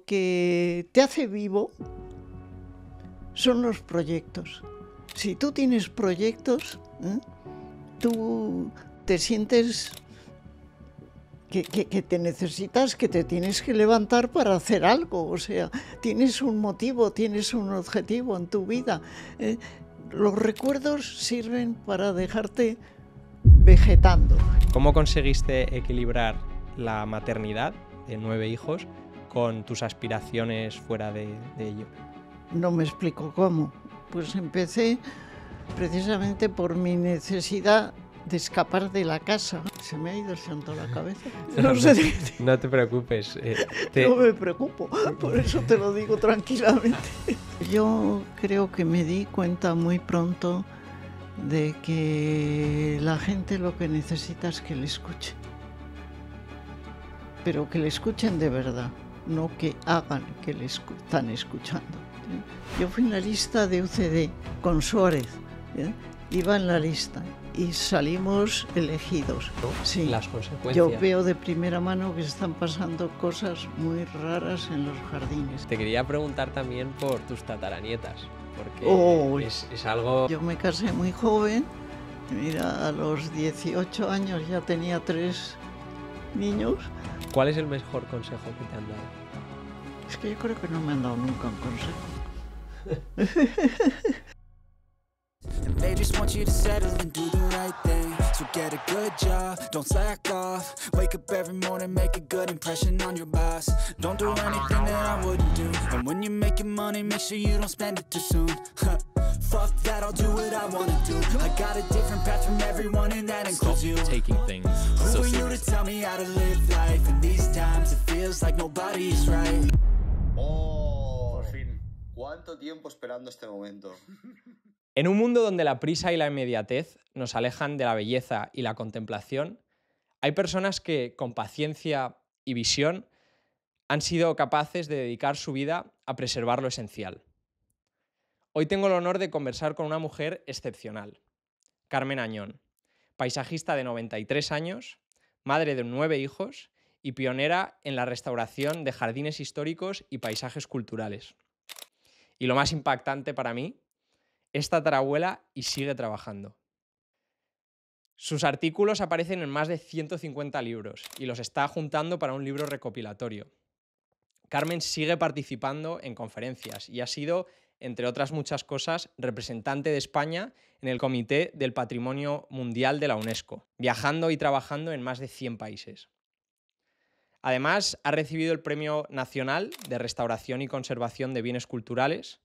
lo que te hace vivo son los proyectos. Si tú tienes proyectos, tú te sientes que te necesitas, que te tienes que levantar para hacer algo. O sea, tienes un motivo, tienes un objetivo en tu vida. Los recuerdos sirven para dejarte vegetando. ¿Cómo conseguiste equilibrar la maternidad de 9 hijos con tus aspiraciones fuera de ello? No me explico cómo. Pues empecé precisamente por mi necesidad de escapar de la casa. Se me ha ido el santo a la cabeza. No sé de qué. No te preocupes. No me preocupo, por eso te lo digo tranquilamente. Yo creo que me di cuenta muy pronto de que la gente lo que necesita es que le escuchen. Pero que le escuchen de verdad, no que hagan que le están escuchando. Yo fui en la lista de UCD con Suárez, iba en la lista y salimos elegidos. Sí. Las consecuencias. Yo veo de primera mano que están pasando cosas muy raras en los jardines. Te quería preguntar también por tus tataranietas, porque es algo... Yo me casé muy joven, mira, a los 18 años ya tenía 3 niños. ¿Cuál es el mejor consejo que te han dado? Es que yo creo que no me han dado nunca un consejo. They just want you to settle and do the right thing. So get a good job, don't slack off. Wake up every morning, make a good impression on your boss. Don't do anything that I wouldn't do. And when you're making money, make sure you don't spend it too soon. Fuck that, I'll do what I wanna do. I got a different path from everyone and that includes you. Taking things Who are you to tell me how to live life? In these times it feels like nobody's right. Oh, por fin. ¿Cuánto tiempo esperando este momento? En un mundo donde la prisa y la inmediatez nos alejan de la belleza y la contemplación, hay personas que, con paciencia y visión, han sido capaces de dedicar su vida a preservar lo esencial. Hoy tengo el honor de conversar con una mujer excepcional, Carmen Añón, paisajista de 93 años, madre de 9 hijos y pionera en la restauración de jardines históricos y paisajes culturales. Y lo más impactante para mí, es tatarabuela y sigue trabajando. Sus artículos aparecen en más de 150 libros y los está juntando para un libro recopilatorio. Carmen sigue participando en conferencias y ha sido, entre otras muchas cosas, representante de España en el Comité del Patrimonio Mundial de la UNESCO, viajando y trabajando en más de 100 países. Además, ha recibido el Premio Nacional de Restauración y Conservación de Bienes Culturales,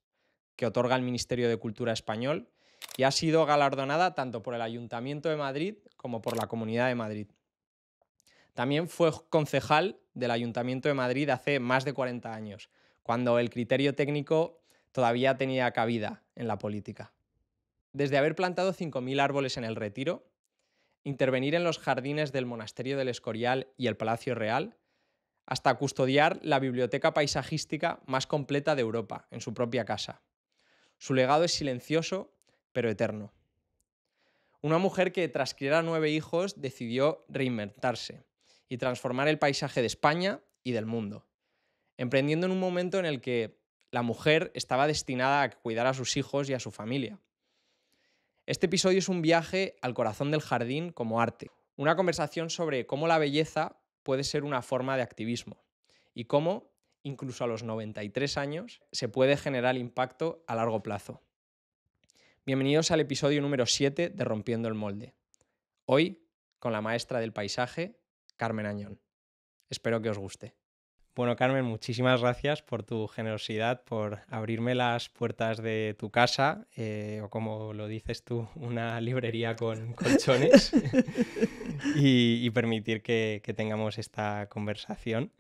que otorga el Ministerio de Cultura español, y ha sido galardonada tanto por el Ayuntamiento de Madrid como por la Comunidad de Madrid. También fue concejal del Ayuntamiento de Madrid hace más de 40 años, cuando el criterio técnico todavía tenía cabida en la política. Desde haber plantado 5.000 árboles en el Retiro, intervenir en los jardines del Monasterio del Escorial y el Palacio Real, hasta custodiar la biblioteca paisajística más completa de Europa en su propia casa. Su legado es silencioso, pero eterno. Una mujer que, tras criar a 9 hijos, decidió reinventarse y transformar el paisaje de España y del mundo, emprendiendo en un momento en el que la mujer estaba destinada a cuidar a sus hijos y a su familia. Este episodio es un viaje al corazón del jardín como arte, una conversación sobre cómo la belleza puede ser una forma de activismo y cómo, incluso a los 93 años, se puede generar impacto a largo plazo. Bienvenidos al episodio número 7 de Rompiendo el Molde. Hoy, con la maestra del paisaje, Carmen Añón. Espero que os guste. Bueno, Carmen, muchísimas gracias por tu generosidad, por abrirme las puertas de tu casa, o como lo dices tú, una librería con colchones, y permitir que tengamos esta conversación.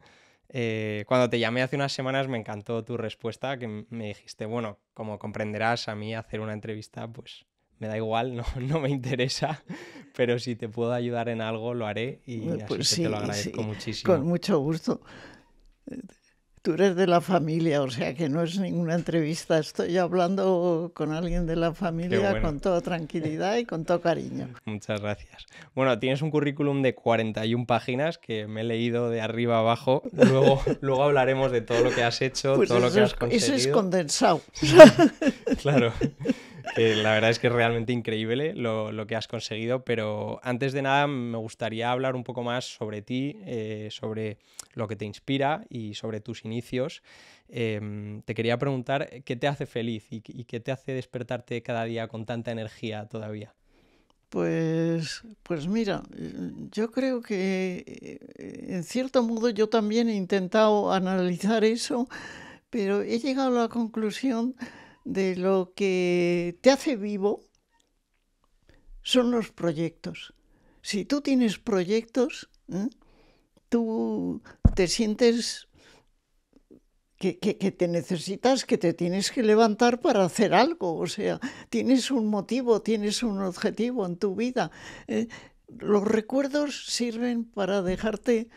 Cuando te llamé hace unas semanas me encantó tu respuesta, que me dijiste, bueno, como comprenderás, a mí hacer una entrevista pues me da igual, no me interesa, pero si te puedo ayudar en algo lo haré y Pues así sí, que te lo agradezco muchísimo. Con mucho gusto. Tú eres de la familia, o sea que no es ninguna entrevista. Estoy hablando con alguien de la familia bueno. con toda tranquilidad y con todo cariño. Muchas gracias. Bueno, tienes un currículum de 41 páginas que me he leído de arriba a abajo. Luego hablaremos de todo lo que has hecho, Pues todo lo que has conseguido. Eso es condensado. Claro. La verdad es que es realmente increíble lo que has conseguido, pero antes de nada me gustaría hablar un poco más sobre ti, sobre lo que te inspira y sobre tus inicios. Te quería preguntar qué te hace feliz y qué te hace despertarte cada día con tanta energía todavía. Pues mira, yo creo que en cierto modo yo también he intentado analizar eso, pero he llegado a la conclusión de lo que te hace vivo son los proyectos. Si tú tienes proyectos, tú te sientes que te necesitas, que te tienes que levantar para hacer algo. O sea, tienes un motivo, tienes un objetivo en tu vida. Los recuerdos sirven para dejarte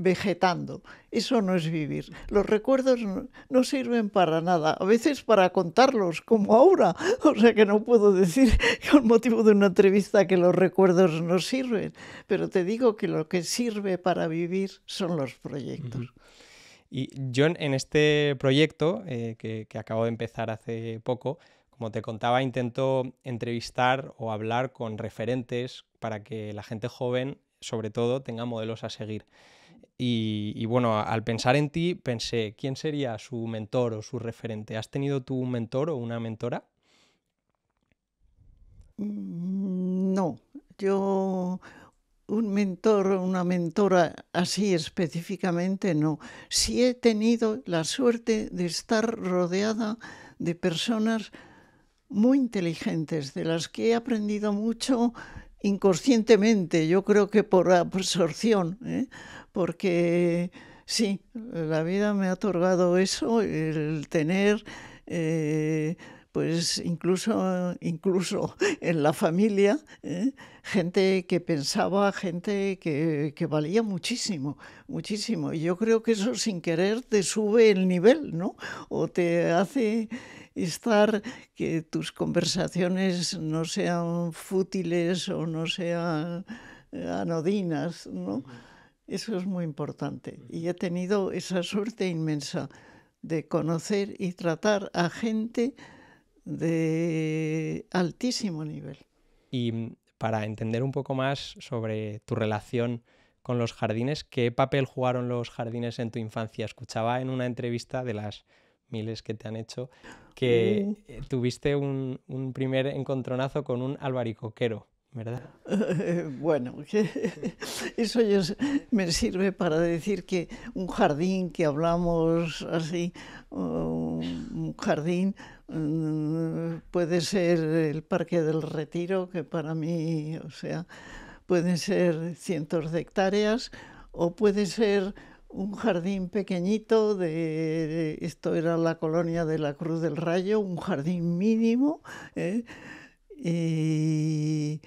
vegetando. Eso no es vivir. Los recuerdos no sirven para nada. A veces para contarlos, como ahora. O sea que no puedo decir con motivo de una entrevista que los recuerdos no sirven. Pero te digo que lo que sirve para vivir son los proyectos. Uh-huh. Y yo en este proyecto, que acabo de empezar hace poco, como te contaba, intento entrevistar o hablar con referentes para que la gente joven, sobre todo, tenga modelos a seguir. Y bueno, al pensar en ti, pensé, ¿quién sería su mentor o su referente? ¿Has tenido tú un mentor o una mentora? No, yo un mentor o una mentora así específicamente no. Sí he tenido la suerte de estar rodeada de personas muy inteligentes, de las que he aprendido mucho inconscientemente, yo creo que por absorción, porque sí, la vida me ha otorgado eso, el tener, pues incluso en la familia, gente que pensaba, gente que valía muchísimo, muchísimo. Y yo creo que eso sin querer te sube el nivel, ¿no? O te hace estar, que tus conversaciones no sean fútiles o no sean anodinas, ¿no? Eso es muy importante. Y he tenido esa suerte inmensa de conocer y tratar a gente de altísimo nivel. Y para entender un poco más sobre tu relación con los jardines, ¿qué papel jugaron los jardines en tu infancia? Escuchaba en una entrevista de las miles que te han hecho que tuviste un primer encontronazo con un albaricoquero, ¿verdad? Bueno, eso me sirve para decir que un jardín, que hablamos así, un jardín puede ser el Parque del Retiro, que para mí, o sea, pueden ser cientos de hectáreas, o puede ser un jardín pequeñito, esto era la colonia de la Cruz del Rayo, un jardín mínimo, y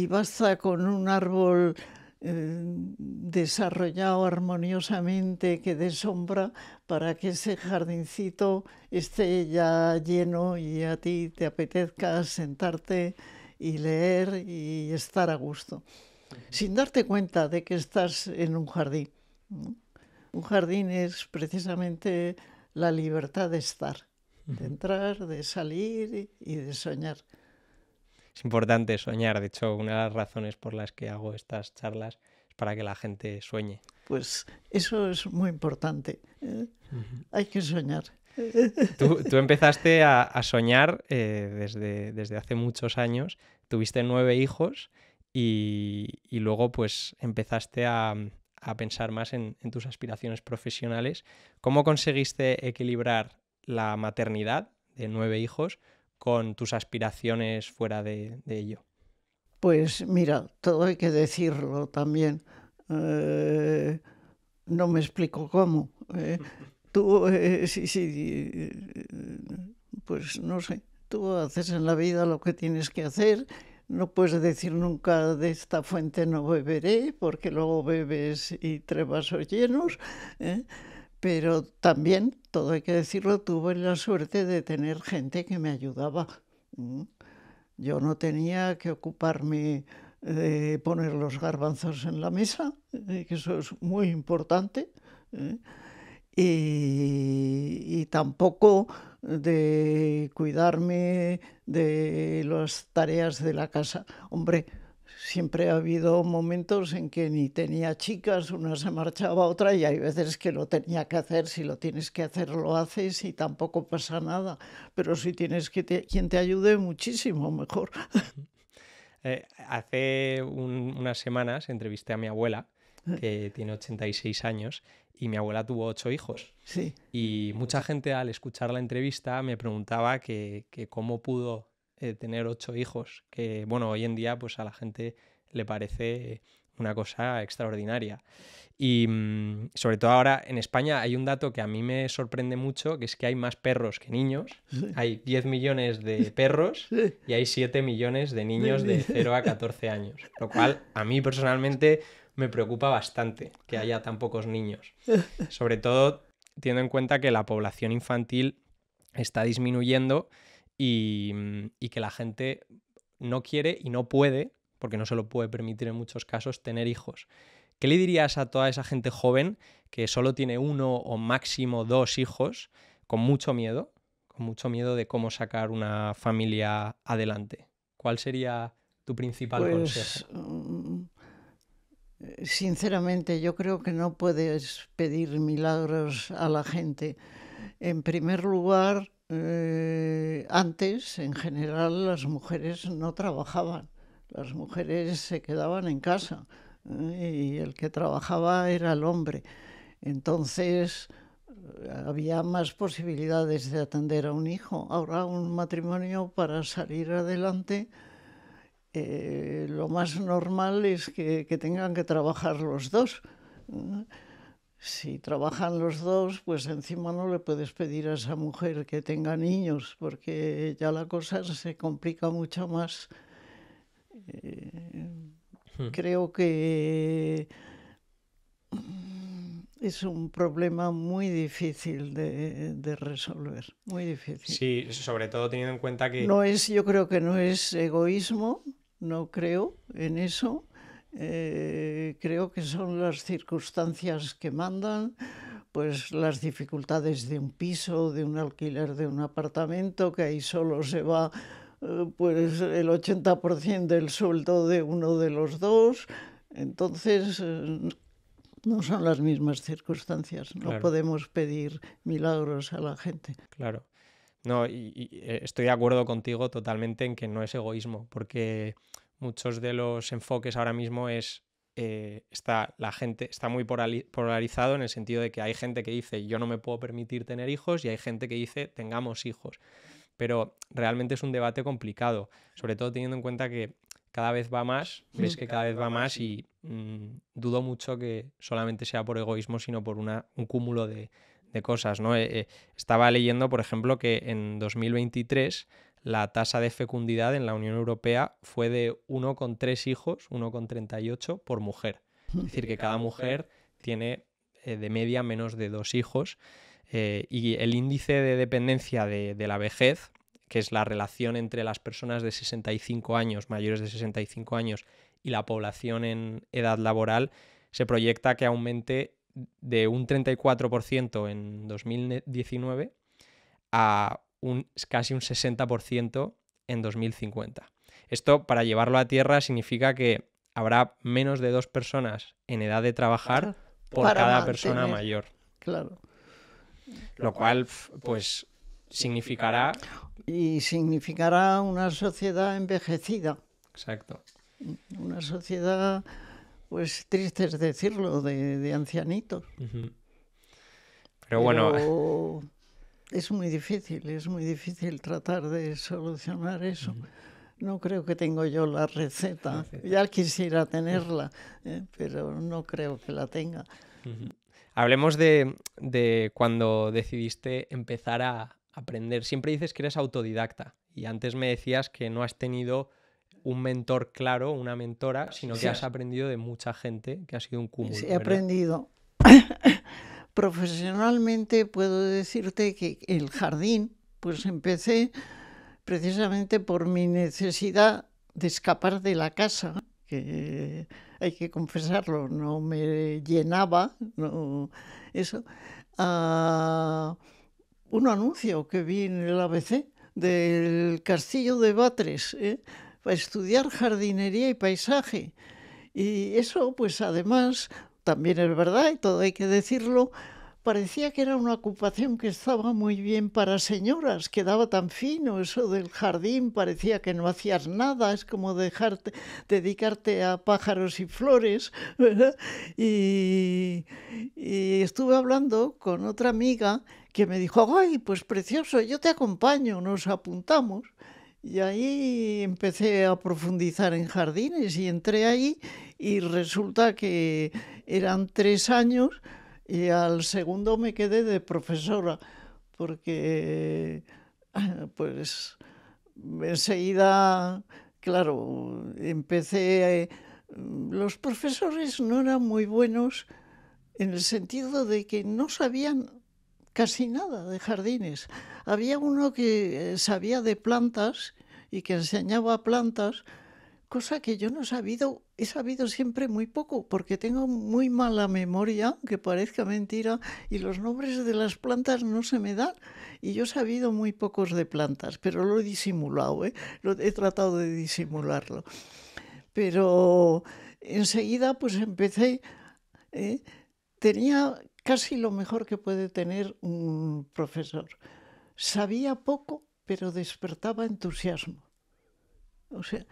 basta con un árbol desarrollado armoniosamente que dé sombra para que ese jardincito esté ya lleno y a ti te apetezca sentarte y leer y estar a gusto, sin darte cuenta de que estás en un jardín. Un jardín es precisamente la libertad de estar, de entrar, de salir y de soñar. Es importante soñar. De hecho, una de las razones por las que hago estas charlas es para que la gente sueñe. Pues eso es muy importante. Hay que soñar. Tú empezaste a soñar desde hace muchos años. Tuviste 9 hijos y luego pues empezaste a pensar más en tus aspiraciones profesionales. ¿Cómo conseguiste equilibrar la maternidad de 9 hijos con tus aspiraciones fuera de ello? Pues mira, todo hay que decirlo también. No me explico cómo. Tú, pues no sé, tú haces en la vida lo que tienes que hacer. No puedes decir nunca de esta fuente no beberé, porque luego bebes y tres vasos llenos, Pero también, todo hay que decirlo, tuve la suerte de tener gente que me ayudaba. Yo no tenía que ocuparme de poner los garbanzos en la mesa, que eso es muy importante, y tampoco de cuidarme de las tareas de la casa. Hombre, siempre ha habido momentos en que ni tenía chicas, una se marchaba a otra, y hay veces que lo tenía que hacer. Si lo tienes que hacer, lo haces y tampoco pasa nada. Pero si tienes quien te ayude, muchísimo mejor. Hace unas semanas entrevisté a mi abuela, que tiene 86 años, y mi abuela tuvo 8 hijos. Sí. Y mucha gente al escuchar la entrevista me preguntaba que cómo pudo tener 8 hijos, que bueno, hoy en día pues a la gente le parece una cosa extraordinaria. Y sobre todo ahora en España hay un dato que a mí me sorprende mucho, que es que hay más perros que niños. Sí. Hay 10 millones de perros y hay 7 millones de niños de 0 a 14 años. Lo cual a mí personalmente me preocupa bastante que haya tan pocos niños. Sobre todo teniendo en cuenta que la población infantil está disminuyendo y que la gente no quiere y no puede, porque no se lo puede permitir en muchos casos, tener hijos. ¿Qué le dirías a toda esa gente joven que solo tiene 1 o máximo 2 hijos, con mucho miedo de cómo sacar una familia adelante? ¿Cuál sería tu principal consejo? Sinceramente, yo creo que no puedes pedir milagros a la gente. En primer lugar, antes, en general, las mujeres no trabajaban. Las mujeres se quedaban en casa, y el que trabajaba era el hombre. Entonces, había más posibilidades de atender a un hijo. Ahora, un matrimonio, para salir adelante, lo más normal es que tengan que trabajar los dos. Si trabajan los dos, pues encima no le puedes pedir a esa mujer que tenga niños, porque ya la cosa se complica mucho más. Creo que es un problema muy difícil de resolver, muy difícil. Sí, sobre todo teniendo en cuenta que... Yo creo que no es egoísmo, no creo en eso. Creo que son las circunstancias que mandan, pues las dificultades de un piso, de un alquiler de un apartamento, que ahí solo se va pues el 80% del sueldo de uno de los dos. Entonces no son las mismas circunstancias, no podemos pedir milagros a la gente. Claro. No, y estoy de acuerdo contigo totalmente en que no es egoísmo, porque muchos de los enfoques ahora mismo la gente está muy polarizado, en el sentido de que hay gente que dice yo no me puedo permitir tener hijos y hay gente que dice tengamos hijos. Pero realmente es un debate complicado, sobre todo teniendo en cuenta que cada vez va más, ves que cada vez va más y dudo mucho que solamente sea por egoísmo, sino por un cúmulo de cosas, ¿no? Estaba leyendo, por ejemplo, que en 2023 la tasa de fecundidad en la Unión Europea fue de 1,3 hijos, 1,38 por mujer. Es decir, que cada mujer tiene de media menos de 2 hijos. Y el índice de dependencia de la vejez, que es la relación entre las personas de 65 años, mayores de 65 años, y la población en edad laboral, se proyecta que aumente de un 34% en 2019 a casi un 60% en 2050. Esto, para llevarlo a tierra, significa que habrá menos de 2 personas en edad de trabajar por cada persona mayor. Claro. Lo cual, pues, significará... Y significará una sociedad envejecida. Exacto. Una sociedad, pues, triste es decirlo, de ancianitos. Pero bueno... Es muy difícil tratar de solucionar eso. No creo que tengo yo la receta. Ya quisiera tenerla, pero no creo que la tenga. Hablemos de cuando decidiste empezar a aprender. Siempre dices que eres autodidacta y antes me decías que no has tenido un mentor claro, una mentora, sino que has aprendido de mucha gente, que ha sido un cúmulo. Sí, he aprendido profesionalmente puedo decirte que el jardín, pues empecé precisamente por mi necesidad de escapar de la casa, que hay que confesarlo, no me llenaba, no, eso, a un anuncio que vi en el ABC del Castillo de Batres, para estudiar jardinería y paisaje. Y eso, pues además, también es verdad, y todo hay que decirlo, parecía que era una ocupación que estaba muy bien para señoras, quedaba tan fino eso del jardín, parecía que no hacías nada, es como dedicarte a pájaros y flores, ¿verdad? Y estuve hablando con otra amiga que me dijo, ay, pues precioso, yo te acompaño, nos apuntamos. Y ahí empecé a profundizar en jardines y entré ahí y resulta que eran 3 años y al segundo me quedé de profesora porque pues enseguida, claro, empecé... Los profesores no eran muy buenos en el sentido de que no sabían casi nada de jardines. Había uno que sabía de plantas y que enseñaba plantas, cosa que yo no he sabido siempre muy poco, porque tengo muy mala memoria, aunque parezca mentira, y los nombres de las plantas no se me dan. Y yo he sabido muy pocos de plantas, pero lo he disimulado, he tratado de disimularlo. Pero enseguida pues empecé, tenía casi lo mejor que puede tener un profesor. Sabía poco, pero despertaba entusiasmo. O sea,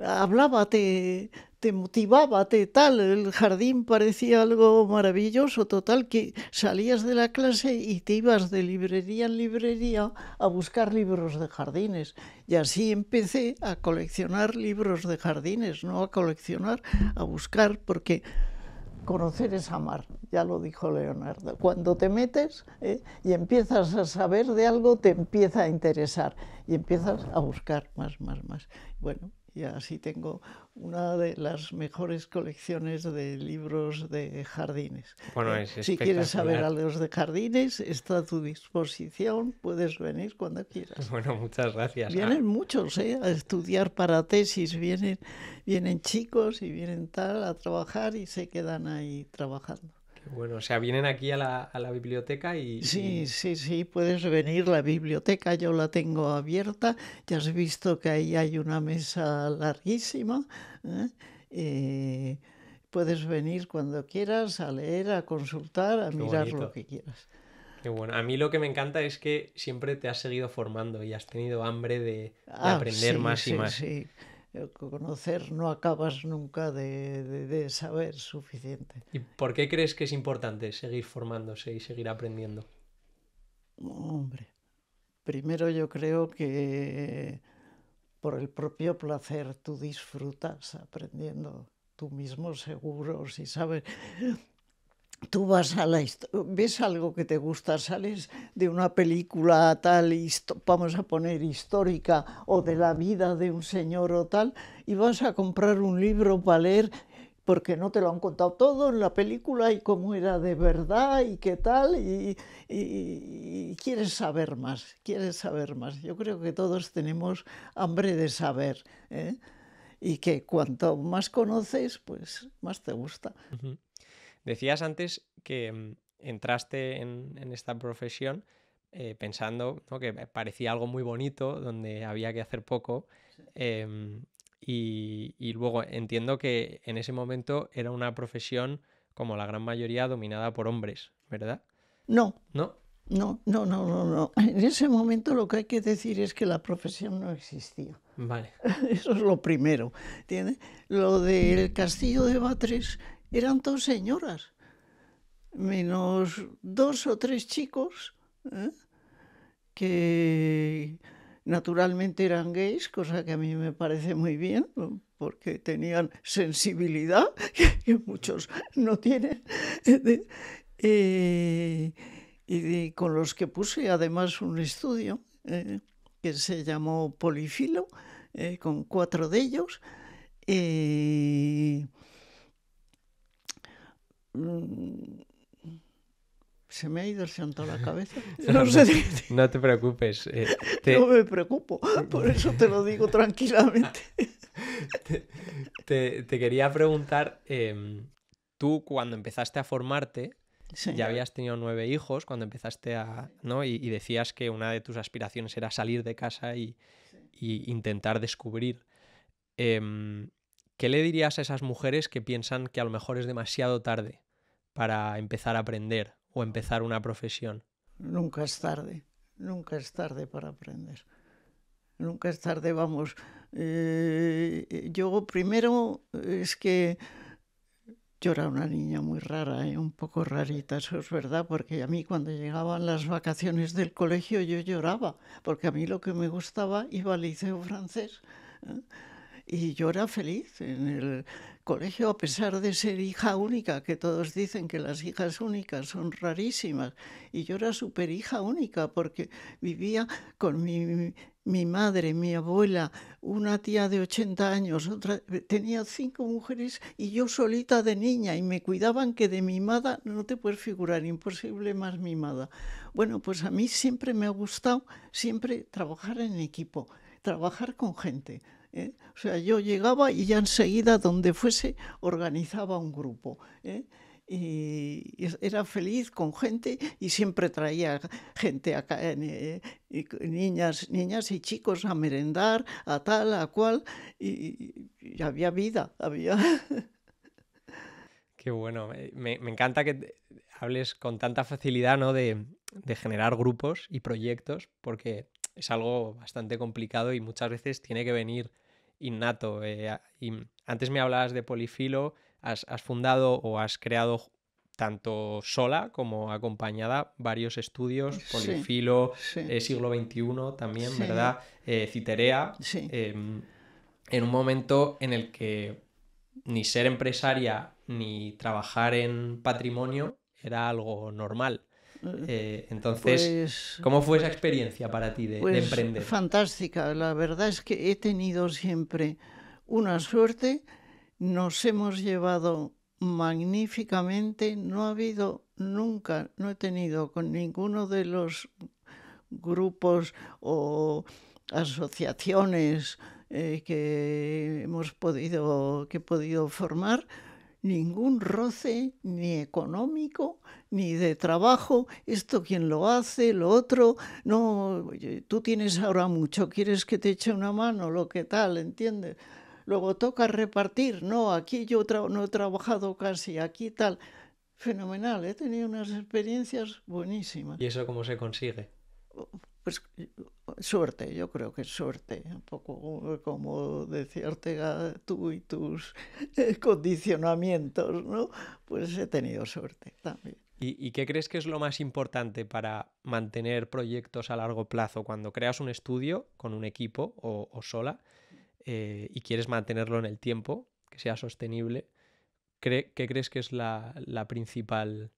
hablaba, te motivaba, tal. El jardín parecía algo maravilloso, total, que salías de la clase y te ibas de librería en librería a buscar libros de jardines. Y así empecé a coleccionar libros de jardines, no a coleccionar, a buscar, porque... conocer es amar, ya lo dijo Leonardo. Cuando te metes y empiezas a saber de algo, te empieza a interesar y empiezas a buscar más. Bueno, y así tengo una de las mejores colecciones de libros de jardines. Bueno, es si quieres saber espectacular. algo de jardines, está a tu disposición, puedes venir cuando quieras. Bueno, muchas gracias. Vienen muchos a estudiar para tesis, vienen chicos y vienen tal a trabajar y se quedan ahí trabajando. Bueno, o sea, vienen aquí a la biblioteca y... Sí, puedes venir. La biblioteca yo la tengo abierta. Ya has visto que ahí hay una mesa larguísima. Puedes venir cuando quieras a leer, a consultar, a mirar lo que quieras. Qué bueno. A mí lo que me encanta es que siempre te has seguido formando y has tenido hambre de aprender más y más. Sí. Conocer no acabas nunca de saber suficiente. ¿Y por qué crees que es importante seguir formándose y seguir aprendiendo? Hombre, primero yo creo que por el propio placer tú disfrutas aprendiendo tú mismo seguro, si sabes. Tú vas a ves algo que te gusta, sales de una película tal, vamos a poner histórica, o de la vida de un señor o tal, y vas a comprar un libro para leer porque no te lo han contado todo en la película y cómo era de verdad y qué tal, y quieres saber más. Yo creo que todos tenemos hambre de saber, y que cuanto más conoces, pues más te gusta. Uh-huh. Decías antes que entraste en esta profesión pensando, ¿no?, que parecía algo muy bonito, donde había que hacer poco, y luego entiendo que en ese momento era una profesión, como la gran mayoría, dominada por hombres, ¿verdad? No. ¿No? No. En ese momento lo que hay que decir es que la profesión no existía. Vale. Eso es lo primero. ¿Entiendes? Lo del Castillo de Batres eran 2 señoras, menos 2 o 3 chicos, que naturalmente eran gays, cosa que a mí me parece muy bien, porque tenían sensibilidad, que muchos no tienen, y con los que puse además un estudio que se llamó Polifilo, con 4 de ellos. Se me ha ido el santo a la cabeza. No, No sé, no te preocupes. no me preocupo, por eso te lo digo tranquilamente. Te quería preguntar, tú cuando empezaste a formarte, Sí. ya habías tenido 9 hijos cuando empezaste ¿no? Y decías que una de tus aspiraciones era salir de casa y intentar descubrir. ¿Qué le dirías a esas mujeres que piensan que a lo mejor es demasiado tarde para empezar a aprender o empezar una profesión? Nunca es tarde para aprender. Nunca es tarde, vamos. Yo primero es que yo era una niña muy rara, un poco rarita, eso es verdad, porque a mí cuando llegaban las vacaciones del colegio yo lloraba, porque a mí lo que me gustaba iba al liceo francés. Y yo era feliz en el colegio, a pesar de ser hija única, que todos dicen que las hijas únicas son rarísimas. Y yo era súper hija única porque vivía con mi madre, mi abuela, una tía de 80 años, otra, tenía 5 mujeres y yo solita de niña, y me cuidaban que de mimada, no te puedes figurar, imposible más mimada. Bueno, pues a mí siempre me ha gustado siempre trabajar en equipo, trabajar con gente. O sea, yo llegaba y ya enseguida, donde fuese, organizaba un grupo. Y era feliz con gente y siempre traía gente acá, niñas y chicos a merendar, a tal, a cual, y había vida, había... Qué bueno, me encanta que hables con tanta facilidad, ¿no? de generar grupos y proyectos, porque es algo bastante complicado y muchas veces tiene que venir innato. Y antes me hablabas de Polifilo, has fundado o has creado tanto sola como acompañada varios estudios, Polifilo, sí, Siglo XXI también, sí, ¿verdad? Citerea, sí. en un momento en el que ni ser empresaria ni trabajar en patrimonio era algo normal. Entonces, Pues, ¿cómo fue esa experiencia para ti de pues emprender? fantástica. La verdad es que he tenido siempre una suerte. Nos hemos llevado magníficamente. No ha habido nunca, no he tenido con ninguno de los grupos o asociaciones que he podido formar, ningún roce, ni económico, ni de trabajo. Esto quién lo hace, lo otro. No, oye, tú tienes ahora mucho, quieres que te eche una mano, lo que tal, ¿entiendes? Luego toca repartir. No, aquí yo no he trabajado casi, aquí tal. Fenomenal, he tenido unas experiencias buenísimas. ¿Y eso cómo se consigue? Pues suerte, yo creo que es suerte, un poco como decía Ortega, tú y tus condicionamientos, ¿no? Pues he tenido suerte también. ¿Y qué crees que es lo más importante para mantener proyectos a largo plazo cuando creas un estudio con un equipo o sola y quieres mantenerlo en el tiempo, que sea sostenible? ¿Qué crees que es la principal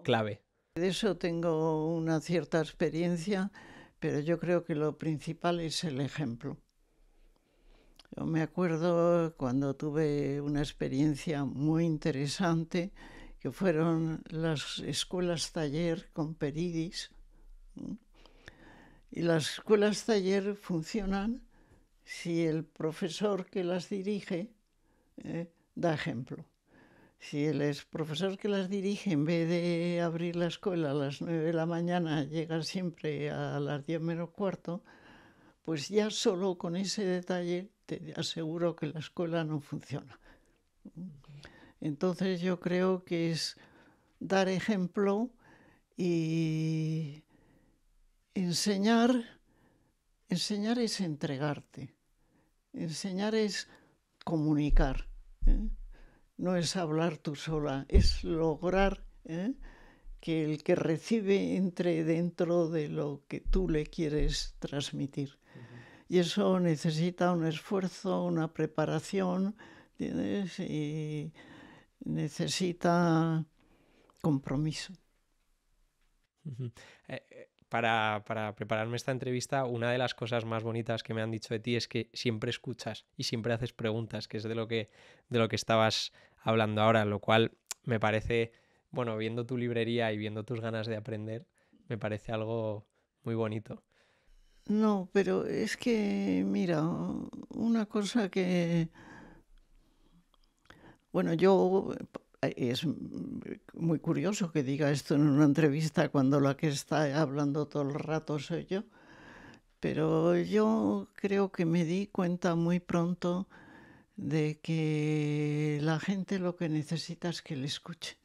clave? De eso tengo una cierta experiencia, pero yo creo que lo principal es el ejemplo. Yo me acuerdo cuando tuve una experiencia muy interesante, que fueron las escuelas taller con Peridis. Y las escuelas taller funcionan si el profesor que las dirige da ejemplo. Si el profesor que las dirige, en vez de abrir la escuela a las 9 de la mañana, llega siempre a las 10 menos cuarto, pues ya solo con ese detalle te aseguro que la escuela no funciona. Entonces yo creo que es dar ejemplo y enseñar es entregarte, enseñar es comunicar, no es hablar tú sola, es lograr que el que recibe entre dentro de lo que tú le quieres transmitir. Y eso necesita un esfuerzo, una preparación, ¿entiendes? Y necesita compromiso. Para prepararme esta entrevista, una de las cosas más bonitas que me han dicho de ti es que siempre escuchas y siempre haces preguntas, que es de lo que estabas hablando ahora, lo cual me parece bueno, viendo tu librería y viendo tus ganas de aprender, me parece algo muy bonito. No, pero es que, mira, una cosa que, bueno, es muy curioso que diga esto en una entrevista cuando la que está hablando todo el rato soy yo, pero yo creo que me di cuenta muy pronto de que la gente lo que necesita es que le escuchen,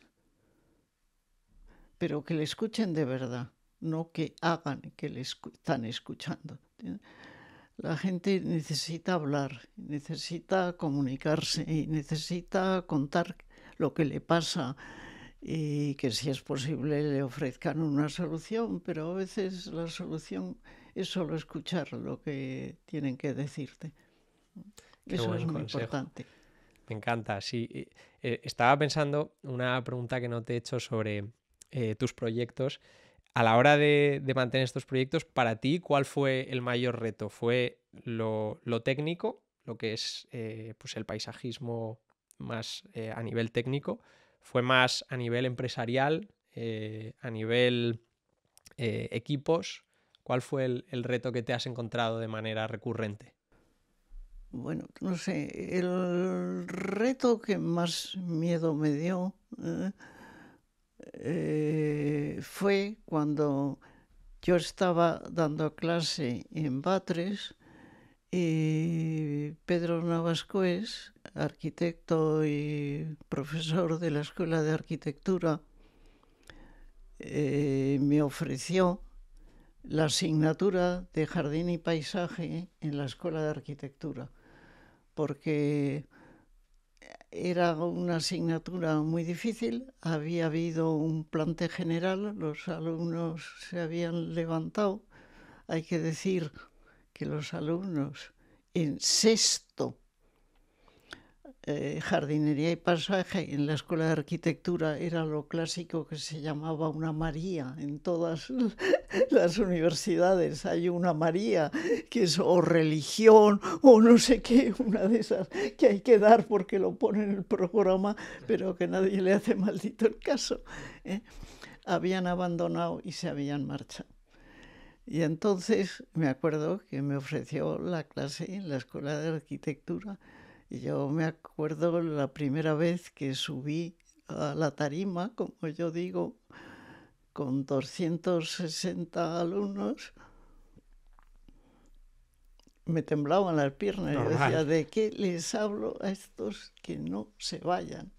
pero que le escuchen de verdad, no que hagan que le están escuchando. La gente necesita hablar, necesita comunicarse y necesita contar lo que le pasa y que si es posible le ofrezcan una solución, pero a veces la solución es solo escuchar lo que tienen que decirte. Eso es muy importante. Me encanta, sí. Estaba pensando una pregunta que no te he hecho sobre tus proyectos. A la hora de mantener estos proyectos, para ti, ¿cuál fue el mayor reto? ¿Fue lo técnico, lo que es pues el paisajismo más a nivel técnico? ¿Fue más a nivel empresarial, a nivel equipos? ¿Cuál fue el reto que te has encontrado de manera recurrente? Bueno, no sé, el reto que más miedo me dio fue cuando yo estaba dando clase en Batres y Pedro Navascués, arquitecto y profesor de la Escuela de Arquitectura, me ofreció la asignatura de Jardín y Paisaje en la Escuela de Arquitectura, porque era una asignatura muy difícil, había habido un plante general, los alumnos se habían levantado. Hay que decir que los alumnos en sexto jardinería y paisaje en la Escuela de Arquitectura era lo clásico que se llamaba una María. En todas las universidades hay una María, que es o religión o no sé qué, una de esas que hay que dar porque lo pone en el programa, pero que nadie le hace maldito el caso. Habían abandonado y se habían marchado. Y entonces me acuerdo que me ofreció la clase en la Escuela de Arquitectura. Y yo me acuerdo la primera vez que subí a la tarima, como yo digo, con 260 alumnos, me temblaban las piernas. Normal. Yo decía, ¿de qué les hablo a estos que no se vayan?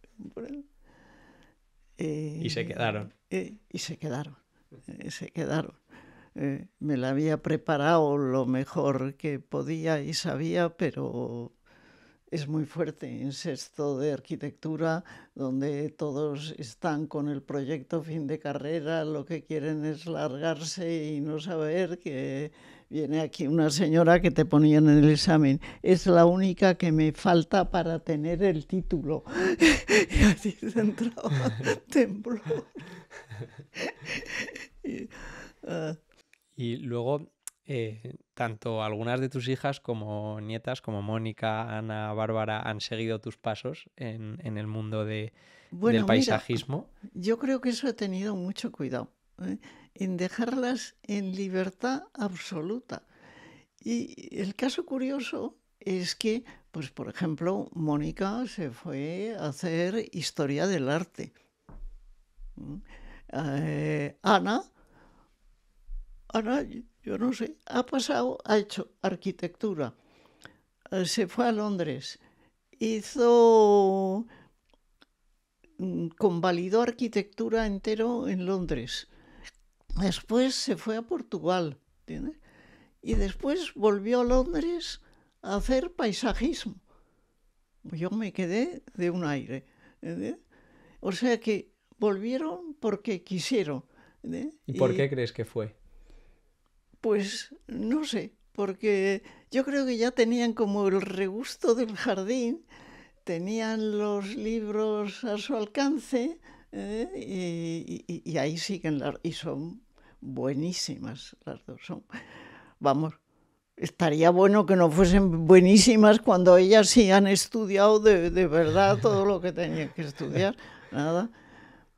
Y se quedaron. Y se quedaron. Me la había preparado lo mejor que podía y sabía, pero es muy fuerte en sexto de arquitectura, donde todos están con el proyecto fin de carrera, lo que quieren es largarse y no saber que viene aquí una señora que te ponía en el examen. Es la única que me falta para tener el título. Y así se entraba, tembló. Y luego, tanto algunas de tus hijas como nietas, como Mónica, Ana, Bárbara, han seguido tus pasos en el mundo del paisajismo. Mira, yo creo que eso he tenido mucho cuidado, en dejarlas en libertad absoluta. Y el caso curioso es que, pues por ejemplo, Mónica se fue a hacer historia del arte. Ana, yo no sé, ha hecho arquitectura, se fue a Londres, convalidó arquitectura entero en Londres, después se fue a Portugal, ¿entiendes? Y después volvió a Londres a hacer paisajismo. Yo me quedé de un aire, ¿entiendes? O sea que volvieron porque quisieron, ¿entiendes? ¿Y por qué crees que fue? Pues no sé, porque yo creo que ya tenían como el regusto del jardín, tenían los libros a su alcance, y ahí siguen, y son buenísimas las dos. Vamos, estaría bueno que no fuesen buenísimas cuando ellas sí han estudiado de verdad todo lo que tenían que estudiar, nada.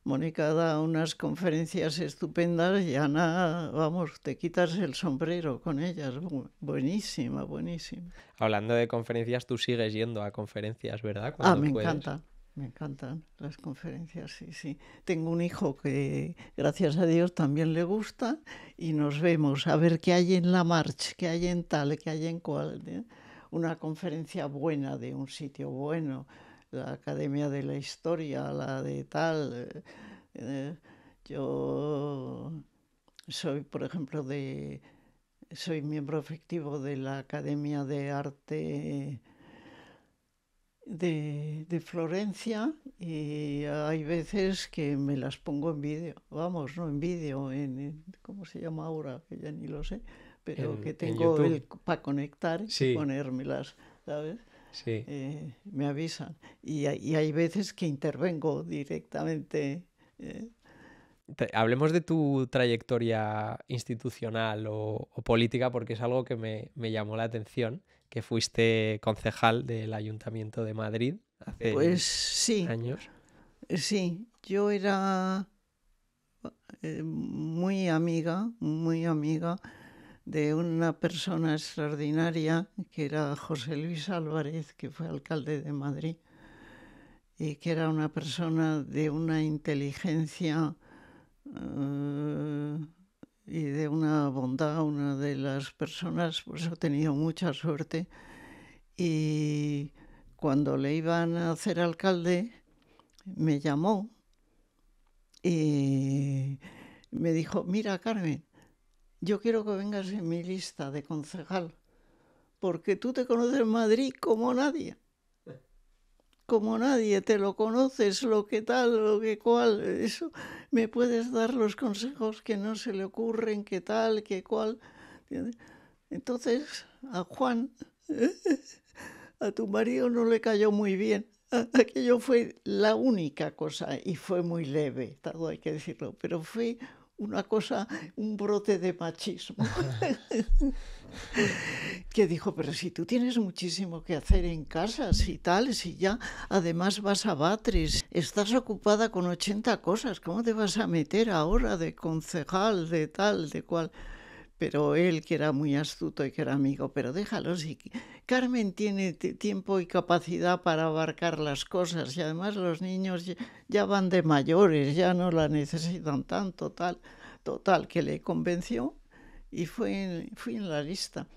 Mónica da unas conferencias estupendas y Ana, vamos, te quitas el sombrero con ellas. Buenísima, buenísima. Hablando de conferencias, tú sigues yendo a conferencias, ¿verdad? Ah, Cuando me puedes. me encantan las conferencias, sí, sí. Tengo un hijo que, gracias a Dios, también le gusta y nos vemos a ver qué hay en la March, qué hay en tal, qué hay en cual. ¿Eh? Una conferencia buena de un sitio bueno, la Academia de la Historia, la de tal. Yo soy, por ejemplo, soy miembro efectivo de la Academia de Arte de Florencia y hay veces que me las pongo en vídeo, vamos, no en vídeo, ¿cómo se llama ahora? Que ya ni lo sé, pero que En tengo YouTube. para conectar y Sí, ponérmelas, ¿sabes? sí. Me avisan. Y hay veces que intervengo directamente. eh, Hablemos de tu trayectoria institucional o política porque es algo que me llamó la atención, que fuiste concejal del Ayuntamiento de Madrid Pues hace sí, años. sí, yo era muy amiga de una persona extraordinaria que era José Luis Álvarez, que fue alcalde de Madrid, y que era una persona de una inteligencia y de una bondad, una de las personas, pues he tenido mucha suerte. Y cuando le iban a hacer alcalde, me llamó y me dijo, mira Carmen, yo quiero que vengas en mi lista de concejal, porque tú te conoces Madrid como nadie, te lo conoces, lo que tal, lo que cual, eso, me puedes dar los consejos que no se le ocurren, que tal, que cual. ¿Entiendes? Entonces, a Juan, a tu marido no le cayó muy bien. Aquello fue la única cosa, y fue muy leve, todo hay que decirlo, pero fue una cosa, un brote de machismo. Que dijo, pero si tú tienes muchísimo que hacer en casa, si tal, si ya además vas a Batres, estás ocupada con 80 cosas, ¿cómo te vas a meter ahora de concejal, de tal, de cual? Pero él, que era muy astuto y que era amigo, pero déjalo, si Carmen tiene tiempo y capacidad para abarcar las cosas y además los niños ya van de mayores, ya no la necesitan tanto, tal, total, que le convenció y fui en la lista.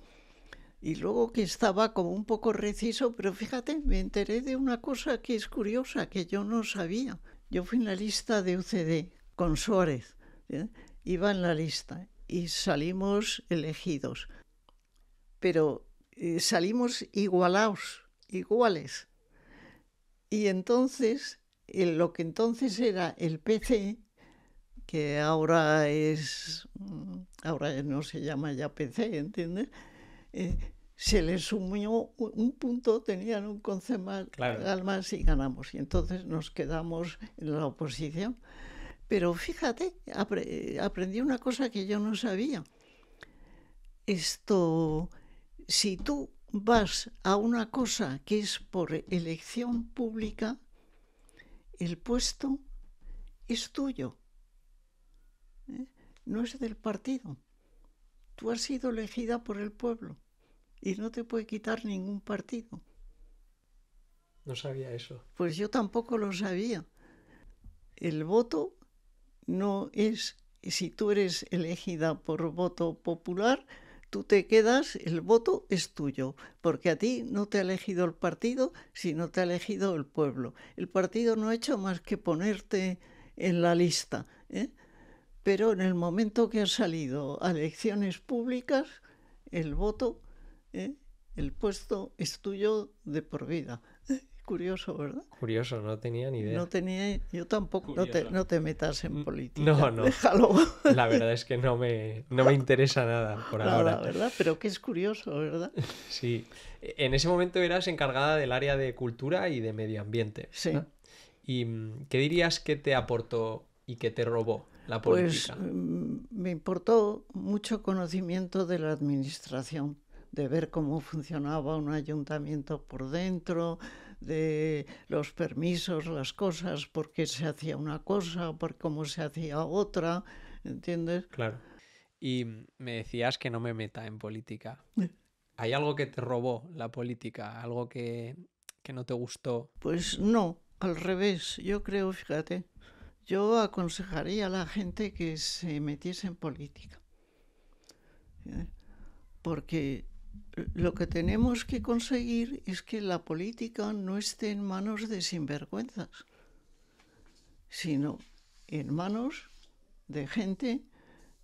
Y luego que estaba como un poco reciso, pero fíjate, me enteré de una cosa que es curiosa, que yo no sabía. Yo fui en la lista de UCD con Suárez, ¿eh? Iba en la lista y salimos elegidos, pero salimos iguales. Y entonces, lo que entonces era el PC, que ahora ahora no se llama ya PC, ¿entiendes? Se les sumió un punto, tenían un concejal Claro. más y ganamos. Y entonces nos quedamos en la oposición. Pero fíjate, aprendí una cosa que yo no sabía. Esto, si tú vas a una cosa que es por elección pública, el puesto es tuyo, ¿eh? No es del partido. Tú has sido elegida por el pueblo y no te puede quitar ningún partido. No sabía eso. Pues yo tampoco lo sabía. El voto no es, si tú eres elegida por voto popular, tú te quedas, el voto es tuyo, porque a ti no te ha elegido el partido, sino te ha elegido el pueblo. El partido no ha hecho más que ponerte en la lista, ¿eh? Pero en el momento que has salido a elecciones públicas, el voto, el puesto es tuyo de por vida. Curioso, ¿verdad? Curioso, no tenía ni idea. No tenía, yo tampoco, no te metas en política. No. Déjalo. La verdad es que no me interesa nada por Nada, ahora. ¿verdad? Pero que es curioso, ¿verdad? Sí. En ese momento eras encargada del área de cultura y de medio ambiente. Sí. ¿No? ¿Y qué dirías que te aportó y que te robó la Pues política? me importó mucho conocimiento de la administración, de ver cómo funcionaba un ayuntamiento por dentro, de los permisos, las cosas, por qué se hacía una cosa, por cómo se hacía otra, ¿entiendes? Claro. Y me decías que no me meta en política. ¿Hay algo que te robó la política? ¿Algo que no te gustó? Pues no, al revés, yo creo, fíjate, yo aconsejaría a la gente que se metiese en política, ¿eh? Porque lo que tenemos que conseguir es que la política no esté en manos de sinvergüenzas, sino en manos de gente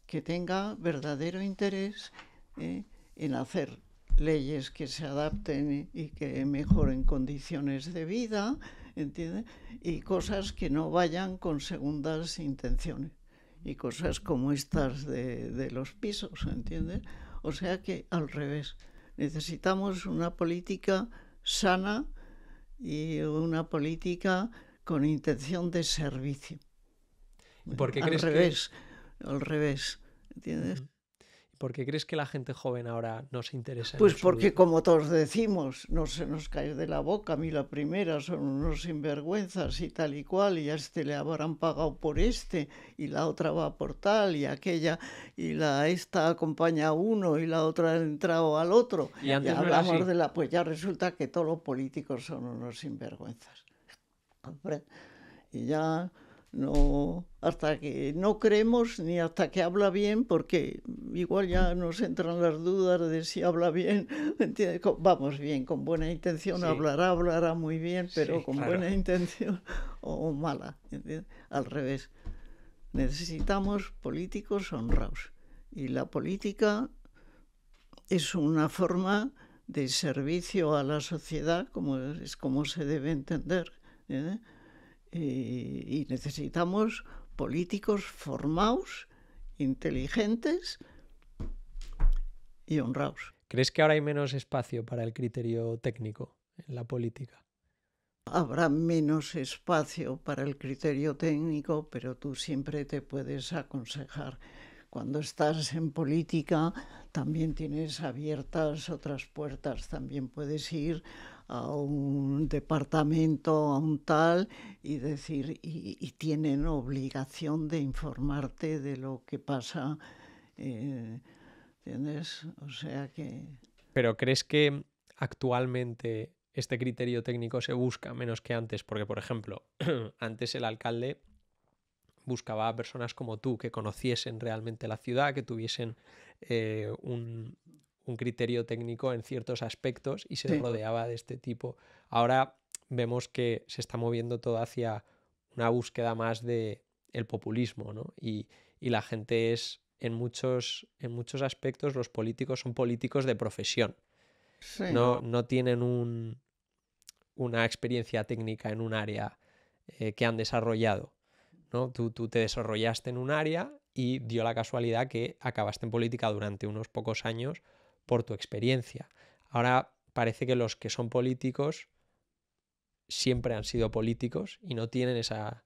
que tenga verdadero interés en hacer leyes que se adapten y que mejoren condiciones de vida, ¿entiendes? Y cosas que no vayan con segundas intenciones. Y cosas como estas de los pisos, ¿entiendes? O sea que al revés, necesitamos una política sana y una política con intención de servicio. ¿Por qué Al crees revés, al revés, ¿entiendes? Ujú. ¿Por qué crees que la gente joven ahora no se interesa en Pues porque, absoluto? como todos decimos, no se nos cae de la boca, a mí la primera son unos sinvergüenzas y tal y cual, y a este le habrán pagado por este, y la otra va por tal, y aquella, y esta acompaña a uno, y la otra ha entrado al otro. Y antes Ya no era hablamos así. pues ya resulta que todos los políticos son unos sinvergüenzas. Hombre, y ya no, hasta que no creemos ni hasta que habla bien, porque igual ya nos entran las dudas de si habla bien, ¿entiendes? Vamos bien, con buena intención Sí. hablará muy bien, pero Sí, con claro. buena intención o mala, ¿entiendes? Al revés. Necesitamos políticos honrados, y la política es una forma de servicio a la sociedad, es como se debe entender, ¿eh? Y necesitamos políticos formados, inteligentes y honrados. ¿Crees que ahora hay menos espacio para el criterio técnico en la política? Habrá menos espacio para el criterio técnico, pero tú siempre te puedes aconsejar. Cuando estás en política también tienes abiertas otras puertas, también puedes ir a un departamento, a un tal, y decir, y tienen obligación de informarte de lo que pasa, ¿entiendes? O sea que... ¿Pero crees que actualmente este criterio técnico se busca menos que antes? Porque, por ejemplo, antes el alcalde buscaba a personas como tú, que conociesen realmente la ciudad, que tuviesen un criterio técnico en ciertos aspectos y se Sí. rodeaba de este tipo. Ahora vemos que se está moviendo todo hacia una búsqueda más de el populismo, ¿no? Y la gente es, en muchos aspectos, los políticos son políticos de profesión. Sí. No tienen una experiencia técnica en un área que han desarrollado, ¿no? Tú te desarrollaste en un área y dio la casualidad que acabaste en política durante unos pocos años por tu experiencia. Ahora parece que los que son políticos siempre han sido políticos y no tienen esa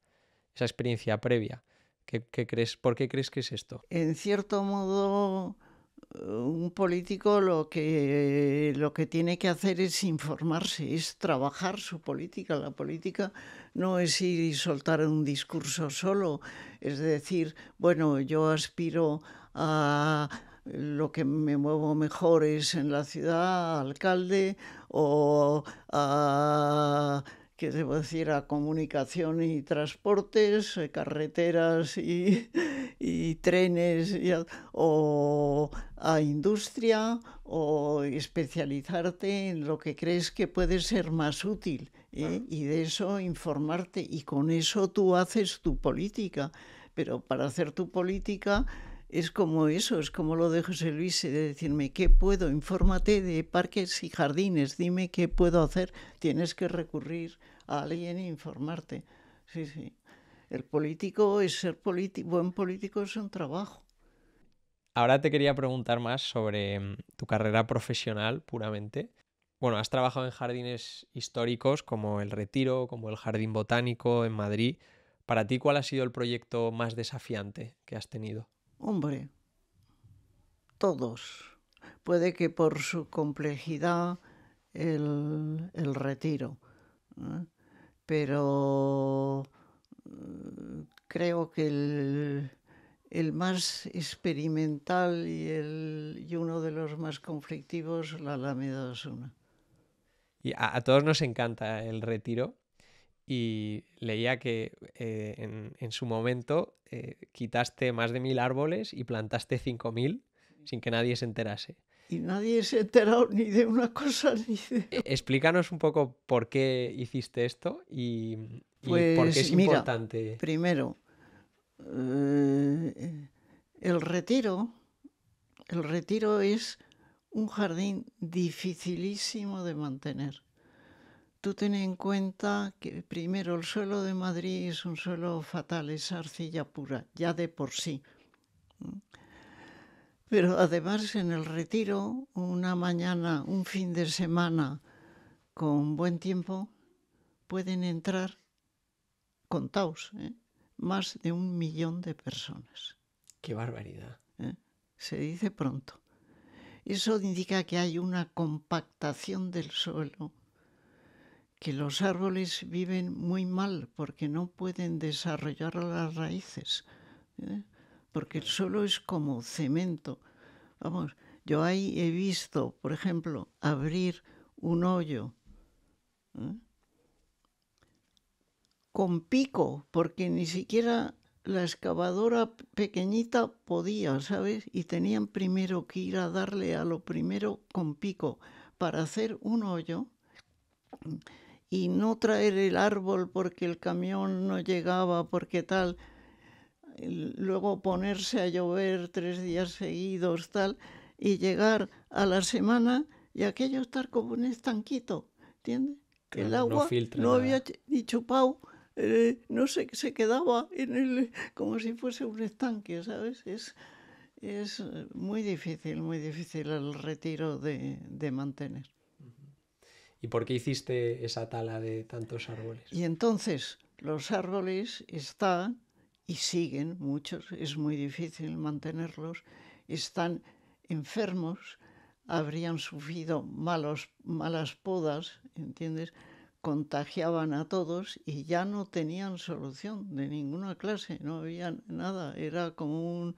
experiencia previa. ¿Qué crees? ¿Por qué crees que es esto? En cierto modo, un político lo que tiene que hacer es informarse, es trabajar su política. La política no es ir y soltar un discurso solo, es decir, bueno, yo aspiro a lo que me muevo mejor es en la ciudad, alcalde, o a... ¿qué debo decir? A comunicación y transportes, carreteras y trenes, o a industria, o especializarte en lo que crees que puede ser más útil, y de eso informarte, y con eso tú haces tu política. Pero para hacer tu política es como eso, es como lo de José Luis, de decirme, ¿qué puedo? Infórmate de parques y jardines, dime qué puedo hacer. Tienes que recurrir a alguien e informarte. Sí, sí. El político es ser buen político es un trabajo. Ahora te quería preguntar más sobre tu carrera profesional puramente. Bueno, has trabajado en jardines históricos como el Retiro, como el Jardín Botánico en Madrid. Para ti, ¿cuál ha sido el proyecto más desafiante que has tenido? Hombre, todos. Puede que por su complejidad el Retiro, ¿eh? Pero creo que el más experimental y uno de los más conflictivos, la Alameda de Osuna. Y a todos nos encanta el Retiro y leía que en su momento quitaste más de 1000 árboles y plantaste 5000 sin que nadie se enterase. Y nadie se ha enterado ni de una cosa ni de... Explícanos un poco por qué hiciste esto y Pues, por qué es mira, importante. Primero, el retiro es un jardín dificilísimo de mantener. Tú ten en cuenta que primero el suelo de Madrid es un suelo fatal, es arcilla pura, ya de por sí. Pero además en el retiro, una mañana, un fin de semana con buen tiempo, pueden entrar, contaos, más de 1 millón de personas. ¡Qué barbaridad! Se dice pronto. Eso indica que hay una compactación del suelo, que los árboles viven muy mal porque no pueden desarrollar las raíces, porque el suelo es como cemento. Vamos, yo ahí he visto, por ejemplo, abrir un hoyo con pico, porque ni siquiera la excavadora pequeñita podía, ¿sabes? Y tenían primero que ir a darle a lo primero con pico para hacer un hoyo y no traer el árbol porque el camión no llegaba, porque tal, luego ponerse a llover 3 días seguidos, tal, y llegar a la semana y aquello estar como un estanquito, ¿entiendes? Claro, el agua no había ni chupado, no sé, se quedaba como si fuese un estanque, ¿sabes? Es muy difícil el retiro de mantener. ¿Y por qué hiciste esa tala de tantos árboles? Y entonces los árboles están y siguen, muchos, es muy difícil mantenerlos, están enfermos, habrían sufrido malas podas, ¿entiendes? Contagiaban a todos y ya no tenían solución de ninguna clase, no había nada, era como un...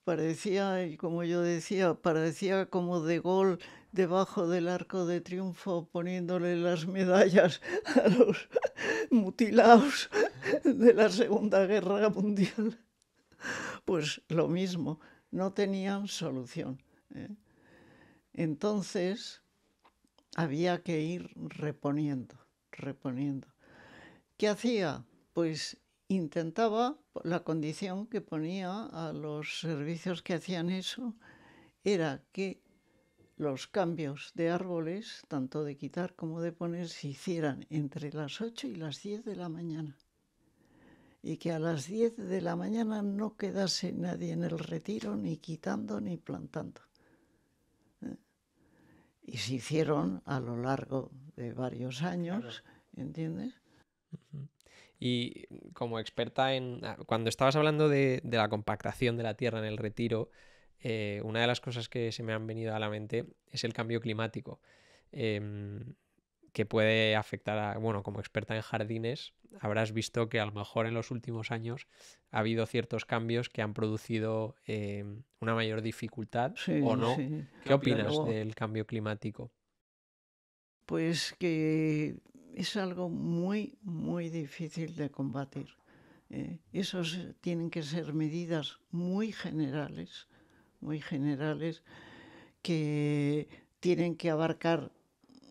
parecía, como yo decía, parecía como De Gaulle debajo del Arco de Triunfo poniéndole las medallas a los mutilados de la Segunda Guerra Mundial. Pues lo mismo, no tenían solución. Entonces había que ir reponiendo. ¿Qué hacía? Pues intentaba, la condición que ponía a los servicios que hacían eso, era que los cambios de árboles, tanto de quitar como de poner, se hicieran entre las 8 y las 10 de la mañana. Y que a las 10 de la mañana no quedase nadie en el retiro, ni quitando ni plantando. Y se hicieron a lo largo de varios años, ¿entiendes? Y como experta cuando estabas hablando de la compactación de la tierra en el retiro, una de las cosas que se me han venido a la mente es el cambio climático, que puede afectar bueno, como experta en jardines, habrás visto que a lo mejor en los últimos años ha habido ciertos cambios que han producido una mayor dificultad, Sí, ¿o no? sí. ¿Qué opinas Pero, del cambio climático? pues que es algo muy, muy difícil de combatir. Esos tienen que ser medidas muy generales, que tienen que abarcar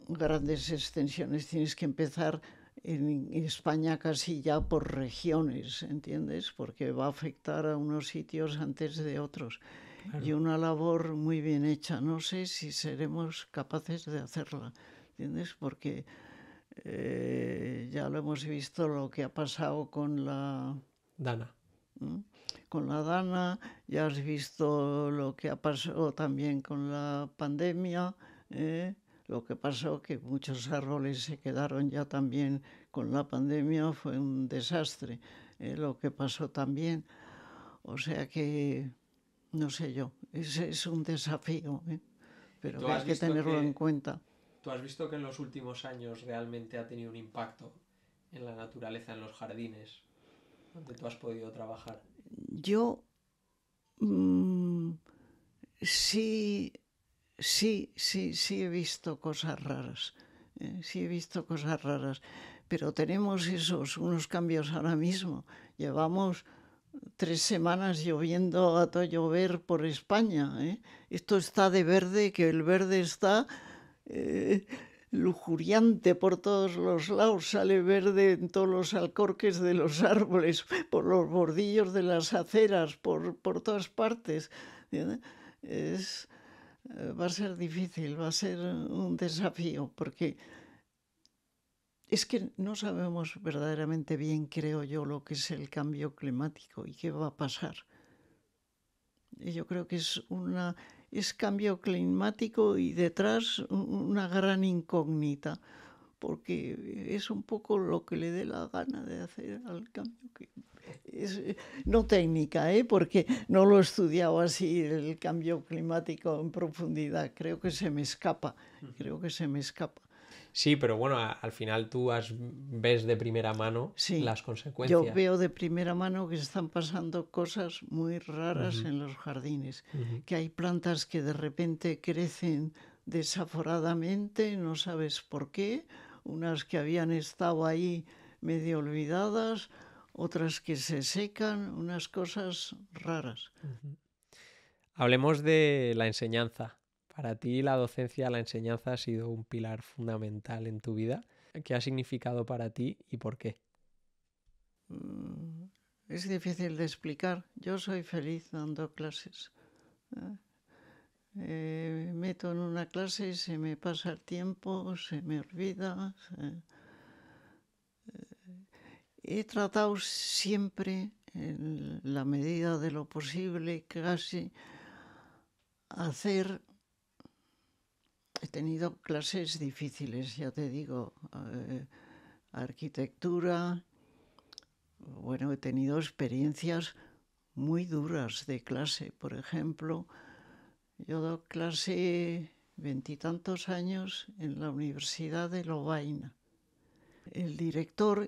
grandes extensiones. Tienes que empezar en España casi ya por regiones, ¿entiendes? Porque va a afectar a unos sitios antes de otros. Claro. Y una labor muy bien hecha. No sé si seremos capaces de hacerla, ¿entiendes? Porque ya lo hemos visto lo que ha pasado con la... Dana. Con la Dana, ya has visto lo que ha pasado también con la pandemia, lo que pasó que muchos árboles se quedaron ya también con la pandemia, fue un desastre, lo que pasó también. O sea que, no sé yo, ese es un desafío, pero hay que tenerlo en cuenta. ¿Tú has visto que en los últimos años realmente ha tenido un impacto en la naturaleza, en los jardines donde tú has podido trabajar? Yo sí he visto cosas raras. Sí he visto cosas raras. Pero tenemos unos cambios ahora mismo. Llevamos 3 semanas lloviendo a todo llover por España. Esto está de verde, que el verde está lujuriante por todos los lados. Sale verde en todos los alcorques de los árboles, por los bordillos de las aceras, por todas partes. Va a ser difícil, va a ser un desafío, porque es que no sabemos verdaderamente bien, creo yo, lo que es el cambio climático y qué va a pasar. Y yo creo que es cambio climático y detrás una gran incógnita, porque es un poco lo que le dé la gana de hacer al cambio climático. No técnica, porque no lo he estudiado así, el cambio climático en profundidad. Creo que se me escapa. Sí, pero bueno, al final tú ves de primera mano las consecuencias. Yo veo de primera mano que están pasando cosas muy raras en los jardines, que hay plantas que de repente crecen desaforadamente, no sabes por qué, unas que habían estado ahí medio olvidadas, otras que se secan, unas cosas raras. Hablemos de la enseñanza. Para ti la docencia, la enseñanza ha sido un pilar fundamental en tu vida. ¿Qué ha significado para ti y por qué? Es difícil de explicar. Yo soy feliz dando clases. Me meto en una clase, se me pasa el tiempo, se me olvida. He tratado siempre, en la medida de lo posible, casi, He tenido clases difíciles, ya te digo, arquitectura. Bueno, he tenido experiencias muy duras de clase. Por ejemplo, yo doy clase 20 y tantos años en la Universidad de Lovaina. El director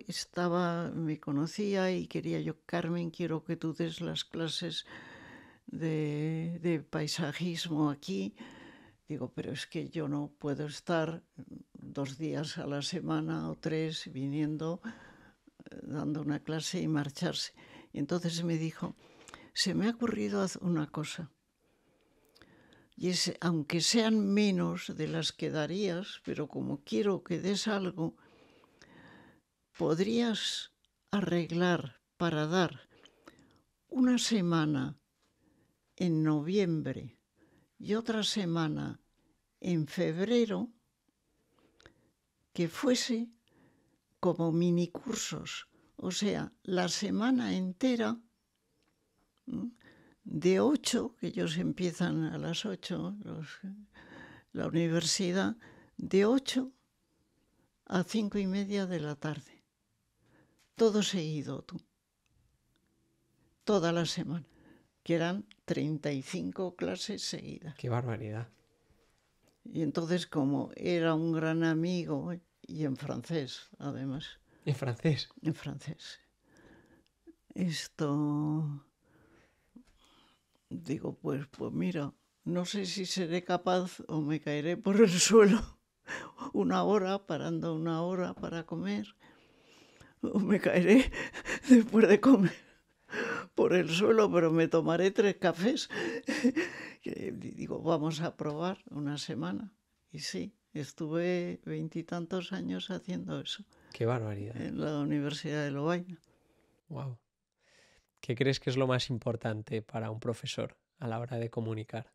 me conocía y quería yo, Carmen, quiero que tú des las clases de paisajismo aquí. Digo, pero es que yo no puedo estar 2 días a la semana o 3 viniendo, dando una clase y marcharse. Y entonces me dijo, se me ha ocurrido una cosa. Y es, aunque sean menos de las que darías, pero como quiero que des algo, podrías arreglar para dar una semana en noviembre y otra semana en febrero que fuese como minicursos, o sea, la semana entera de 8, que ellos empiezan a las 8, la universidad, de 8 a 5:30 de la tarde. Todo seguido, toda la semana, que eran 35 clases seguidas. ¡Qué barbaridad! Y entonces, como era un gran amigo, y en francés, además. ¿En francés? En francés. Esto... Digo, pues mira, no sé si seré capaz o me caeré por el suelo parando una hora para comer, o me caeré después de comer por el suelo, pero me tomaré 3 cafés. Digo, vamos a probar una semana. Y sí, estuve 20 y tantos años haciendo eso. ¡Qué barbaridad! En la Universidad de Lovaina. ¡Wow! ¿Qué crees que es lo más importante para un profesor a la hora de comunicar?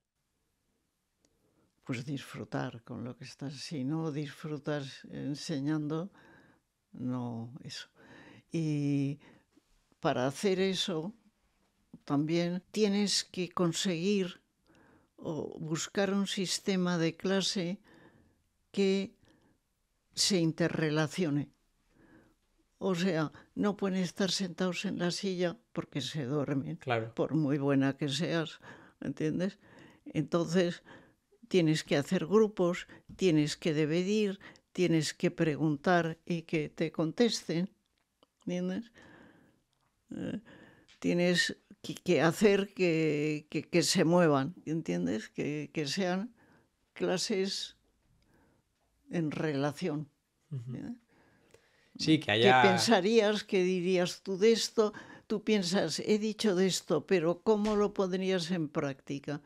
Pues disfrutar con lo que estás. Si no disfrutas enseñando, no eso. Y para hacer eso, también tienes que conseguir o buscar un sistema de clase que se interrelacione. O sea, no pueden estar sentados en la silla porque se duermen, claro, por muy buena que seas, ¿entiendes? Entonces, tienes que hacer grupos, tienes que dividir, tienes que preguntar y que te contesten, ¿entiendes? Tienes que hacer que se muevan, ¿entiendes? Que sean clases en relación. Sí, que ¿Qué haya... pensarías, qué dirías tú de esto? Tú piensas, he dicho de esto, pero ¿cómo lo pondrías en práctica?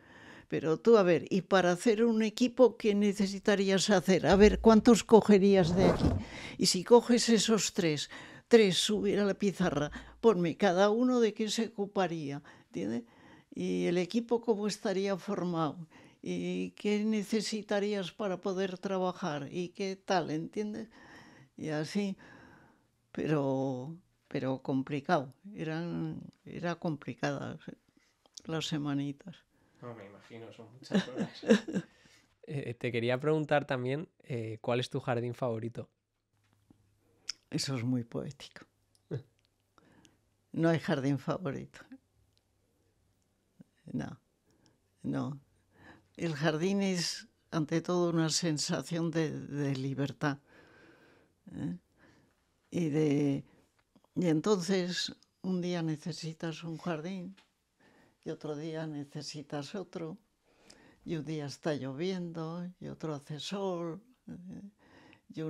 Pero tú, a ver, y para hacer un equipo, ¿qué necesitarías hacer? A ver, ¿cuántos cogerías de aquí? Y si coges esos tres, subir a la pizarra, ponme cada uno de qué se ocuparía, ¿entiendes? Y el equipo cómo estaría formado, y qué necesitarías para poder trabajar, y qué tal, ¿entiendes? Y así, pero complicado, era complicadas las semanitas. No, me imagino, son muchas horas. Te quería preguntar también, ¿cuál es tu jardín favorito? Eso es muy poético. No hay jardín favorito. No. El jardín es, ante todo, una sensación de libertad. Y entonces, un día necesitas un jardín, y otro día necesitas otro, y un día está lloviendo, y otro hace sol, y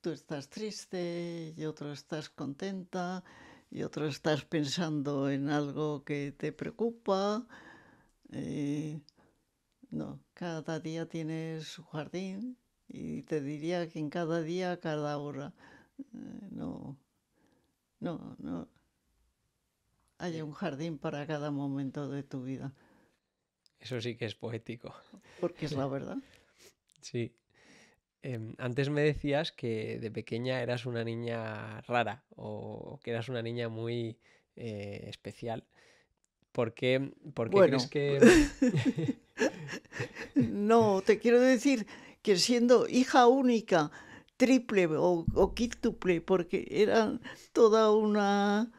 tú estás triste, y otro estás contenta, y otro estás pensando en algo que te preocupa. No, cada día tienes su jardín, y te diría que en cada día, cada hora. No hay un jardín para cada momento de tu vida, Eso sí que es poético. porque es la verdad. Sí. Antes me decías que de pequeña eras una niña rara o que eras una niña muy especial. ¿Por qué crees Bueno, que... no, te quiero decir que siendo hija única, triple o quíntuple, porque era toda una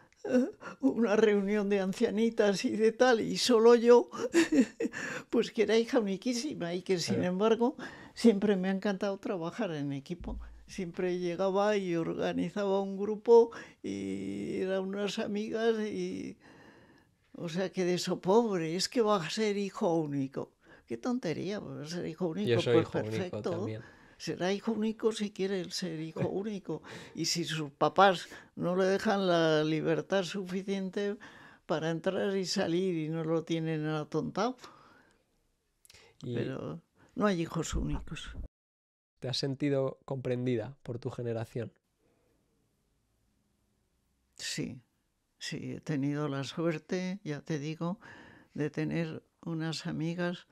reunión de ancianitas y de tal, y solo yo, pues que era hija uniquísima y que sin embargo siempre me ha encantado trabajar en equipo. Siempre llegaba y organizaba un grupo y eran unas amigas y... O sea que de eso, pobre, es que va a ser hijo único. Qué tontería, va a ser hijo Yo único, soy pues hijo único perfecto. también. Será hijo único si quiere ser hijo único. Y si sus papás no le dejan la libertad suficiente para entrar y salir y no lo tienen atontado. ¿Y Pero no hay hijos únicos. te has sentido comprendida por tu generación? Sí, he tenido la suerte, ya te digo, de tener unas amigas,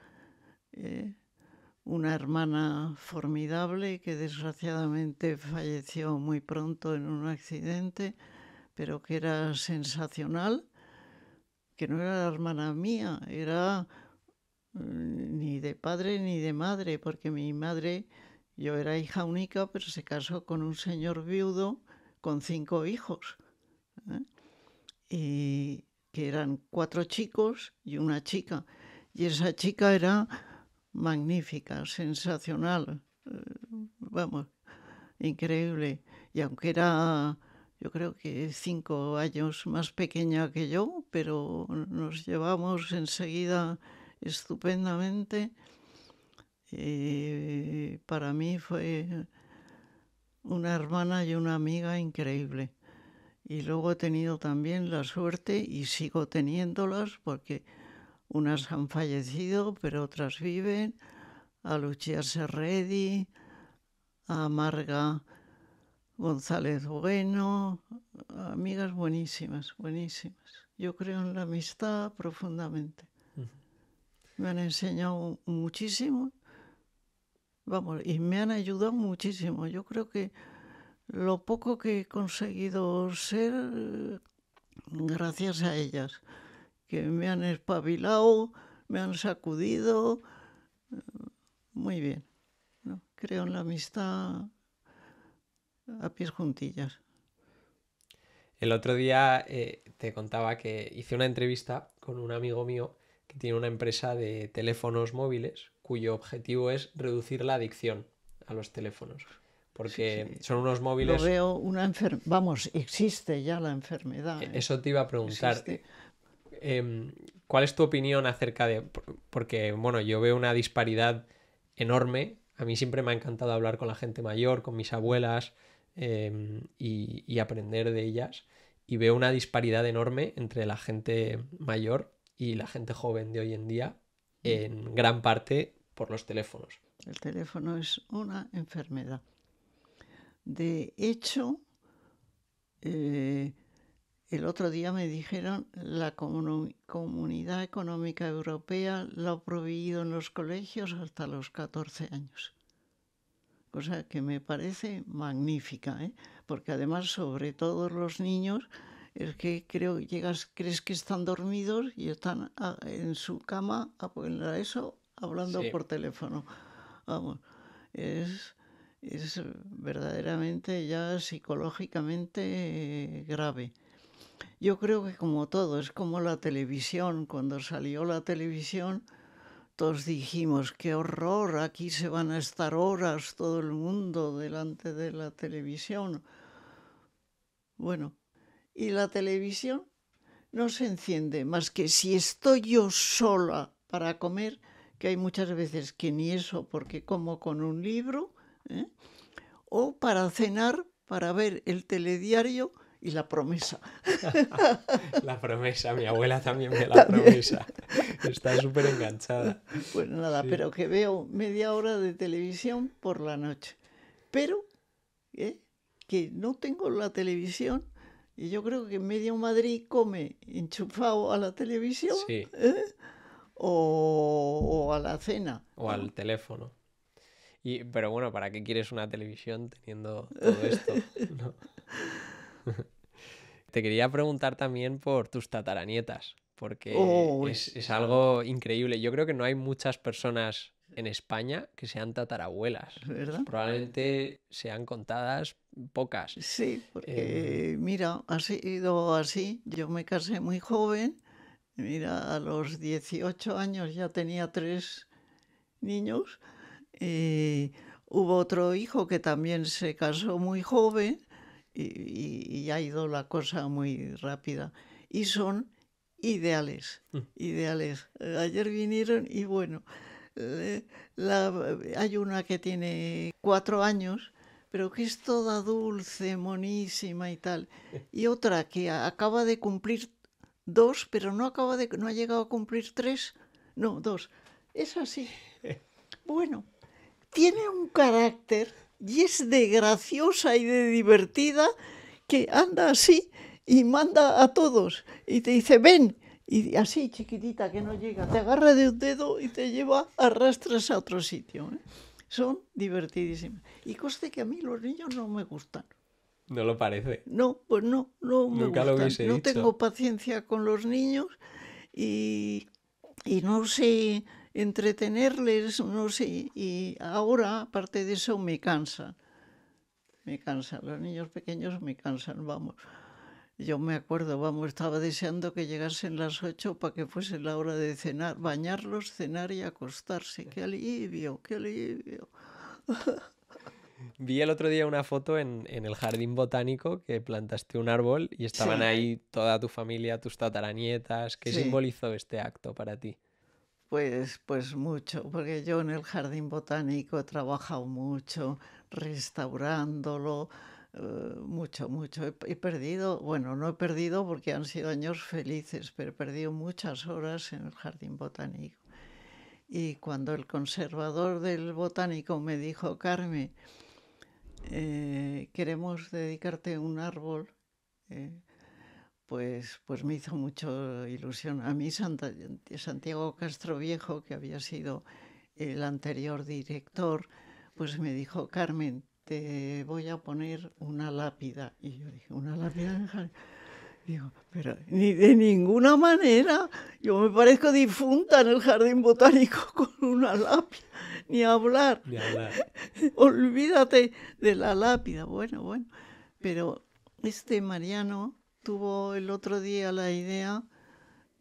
una hermana formidable que desgraciadamente falleció muy pronto en un accidente, pero que era sensacional, que no era la hermana mía, era ni de padre ni de madre, porque mi madre, yo era hija única, pero se casó con un señor viudo con 5 hijos, y que eran 4 chicos y una chica. Y esa chica era magnífica, sensacional, vamos, increíble. Y aunque era, yo creo que 5 años más pequeña que yo, pero nos llevamos enseguida estupendamente. Y para mí fue una hermana y una amiga increíble. Y luego he tenido también la suerte, y sigo teniéndolas, porque unas han fallecido, pero otras viven, a Lucía Serredi, a Marga González Bueno, amigas buenísimas, buenísimas. Yo creo en la amistad profundamente. Me han enseñado muchísimo, vamos, y me han ayudado muchísimo. Yo creo que lo poco que he conseguido ser, gracias a ellas, que me han espabilado, me han sacudido, muy bien, ¿no? Creo en la amistad a pies juntillas. El otro día te contaba que hice una entrevista con un amigo mío que tiene una empresa de teléfonos móviles cuyo objetivo es reducir la adicción a los teléfonos. Porque son unos móviles... Lo veo vamos, existe ya la enfermedad. Eso te iba a preguntar. ¿Cuál es tu opinión acerca de...? Porque, bueno, yo veo una disparidad enorme. A mí siempre me ha encantado hablar con la gente mayor, con mis abuelas, y aprender de ellas. Y veo una disparidad enorme entre la gente mayor y la gente joven de hoy en día, en gran parte por los teléfonos. El teléfono es una enfermedad. De hecho, el otro día me dijeron la Comunidad Económica Europea lo ha prohibido en los colegios hasta los 14 años. Cosa que me parece magnífica, ¿eh? Porque además, sobre todo los niños, es que crees que están dormidos y están en su cama hablando por teléfono. Vamos, es verdaderamente ya psicológicamente grave. Yo creo que como todo, es como la televisión. Cuando salió la televisión, todos dijimos, qué horror, aquí se van a estar horas todo el mundo delante de la televisión. Bueno, y la televisión no se enciende más que si estoy yo sola para comer, que hay muchas veces que ni eso, porque como con un libro, o para cenar, para ver el telediario y La Promesa. La Promesa, mi abuela también ve La Promesa. Está súper enganchada. Pues nada, sí. Pero que veo media hora de televisión por la noche. Pero que no tengo la televisión, y yo creo que medio Madrid come enchufado a la televisión, sí. O a la cena. O al teléfono. Pero bueno, ¿para qué quieres una televisión teniendo todo esto? ¿No? Te quería preguntar también por tus tataranietas, porque es algo increíble. Yo creo que no hay muchas personas en España que sean tatarabuelas. ¿Verdad? Probablemente sean contadas pocas. Sí, porque mira, ha sido así. Yo me casé muy joven. Mira, a los 18 años ya tenía 3 niños. Hubo otro hijo que también se casó muy joven. Y ha ido la cosa muy rápida. Y son ideales, ideales. Ayer vinieron y bueno, hay una que tiene 4 años, pero que es toda dulce, monísima y tal. Y otra que acaba de cumplir 2, pero no ha llegado a cumplir 3. No, 2. Es así. Bueno, tiene un carácter... Y es de graciosa y de divertida, que anda así y manda a todos. Y te dice, ven. Y así, chiquitita, que no llega. Te agarra de un dedo y te lleva, arrastras a otro sitio. Son divertidísimas. Y conste que a mí los niños no me gustan. ¿No lo parece? No, pues no me Nunca gustan. Lo hubiese no dicho. Tengo paciencia con los niños y no sé... entretenerles, no sé, y ahora, aparte de eso, me cansan, los niños pequeños me cansan, vamos. Yo me acuerdo, estaba deseando que llegasen las 8 para que fuese la hora de cenar, bañarlos, cenar y acostarse. ¡Qué alivio, qué alivio! Vi el otro día una foto en el jardín botánico que plantaste un árbol y estaban ahí toda tu familia, tus tataranietas. ¿Qué simbolizó este acto para ti? Pues mucho, porque yo en el jardín botánico he trabajado mucho, restaurándolo, mucho. He perdido, bueno, no he perdido porque han sido años felices, pero he perdido muchas horas en el jardín botánico. Y cuando el conservador del botánico me dijo, Carmen, queremos dedicarte un árbol, pues me hizo mucha ilusión. A mí Santiago Castroviejo, que había sido el anterior director, pues me dijo, Carmen, te voy a poner una lápida. Y yo dije, ¿una lápida? Digo, pero ni de ninguna manera. Yo me parezco difunta en el jardín botánico con una lápida. Ni hablar. Olvídate de la lápida. Bueno. Pero Mariano tuvo el otro día la idea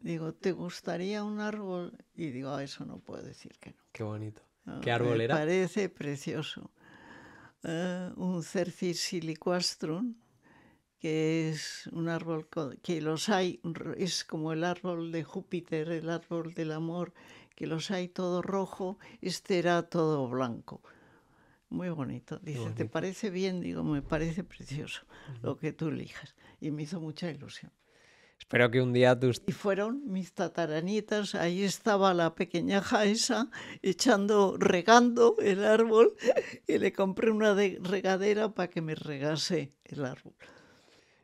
Digo, ¿te gustaría un árbol? Y digo, a eso no puedo decir que no. Qué bonito. No, ¿Qué árbol me era? parece precioso. Un Cercis siliquastrum, que es un árbol que los hay, es como el árbol de Júpiter, el árbol del amor, que los hay todo rojo, este era todo blanco. Muy bonito. Dice, ¿te bonito. parece bien? Digo, me parece precioso lo que tú elijas. Y me hizo mucha ilusión. Espero que un día tus... Y fueron mis tataranitas, ahí estaba la pequeña Jaesa regando el árbol y le compré una regadera para que me regase el árbol.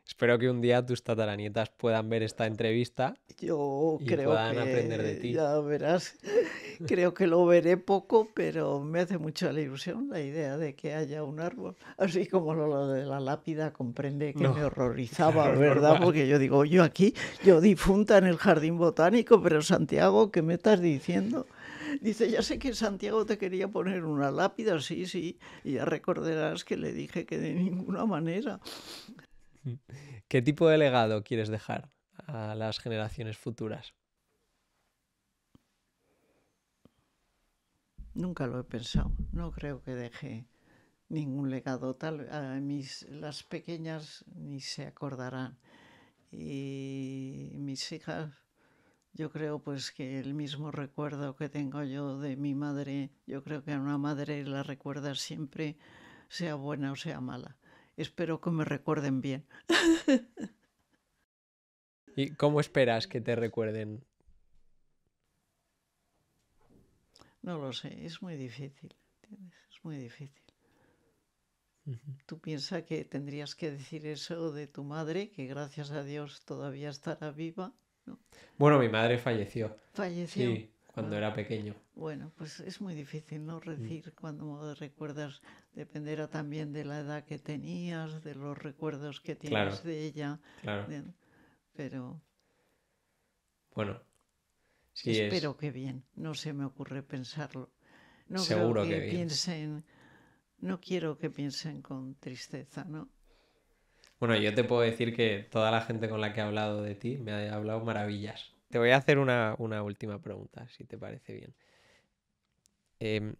Espero que un día tus tataranietas puedan ver esta entrevista Yo y creo puedan aprender de que, ti. ya verás, creo que lo veré poco, pero me hace mucha ilusión la idea de que haya un árbol. Así como lo de la lápida, comprende que No, me horrorizaba, claro, ¿verdad? normal. Porque yo digo, yo aquí, yo difunta en el jardín botánico, pero Santiago, ¿qué me estás diciendo? Dice, ya sé que Santiago te quería poner una lápida, sí, sí, y ya recordarás que le dije que de ninguna manera. ¿Qué tipo de legado quieres dejar a las generaciones futuras? Nunca lo he pensado, no creo que deje ningún legado tal. Las pequeñas ni se acordarán. Y mis hijas, yo creo pues que el mismo recuerdo que tengo yo de mi madre, yo creo que a una madre la recuerda siempre, sea buena o sea mala. Espero que me recuerden bien. ¿Y cómo esperas que te recuerden? No lo sé, es muy difícil, ¿entiendes? Es muy difícil. Tú piensas que tendrías que decir eso de tu madre, que gracias a Dios todavía estará viva, ¿no? Bueno, mi madre falleció. Falleció. Sí, cuando era pequeño. Bueno, pues es muy difícil, ¿no? Decir cuando recuerdas, dependerá también de la edad que tenías, de los recuerdos que tienes Claro, de ella, claro. pero Bueno, sí es espero que bien, no se me ocurre pensarlo. No creo seguro que que bien. piensen, no quiero que piensen con tristeza, ¿no? Bueno, yo te puedo decir que toda la gente con la que he hablado de ti me ha hablado maravillas. Te voy a hacer una última pregunta, si te parece bien.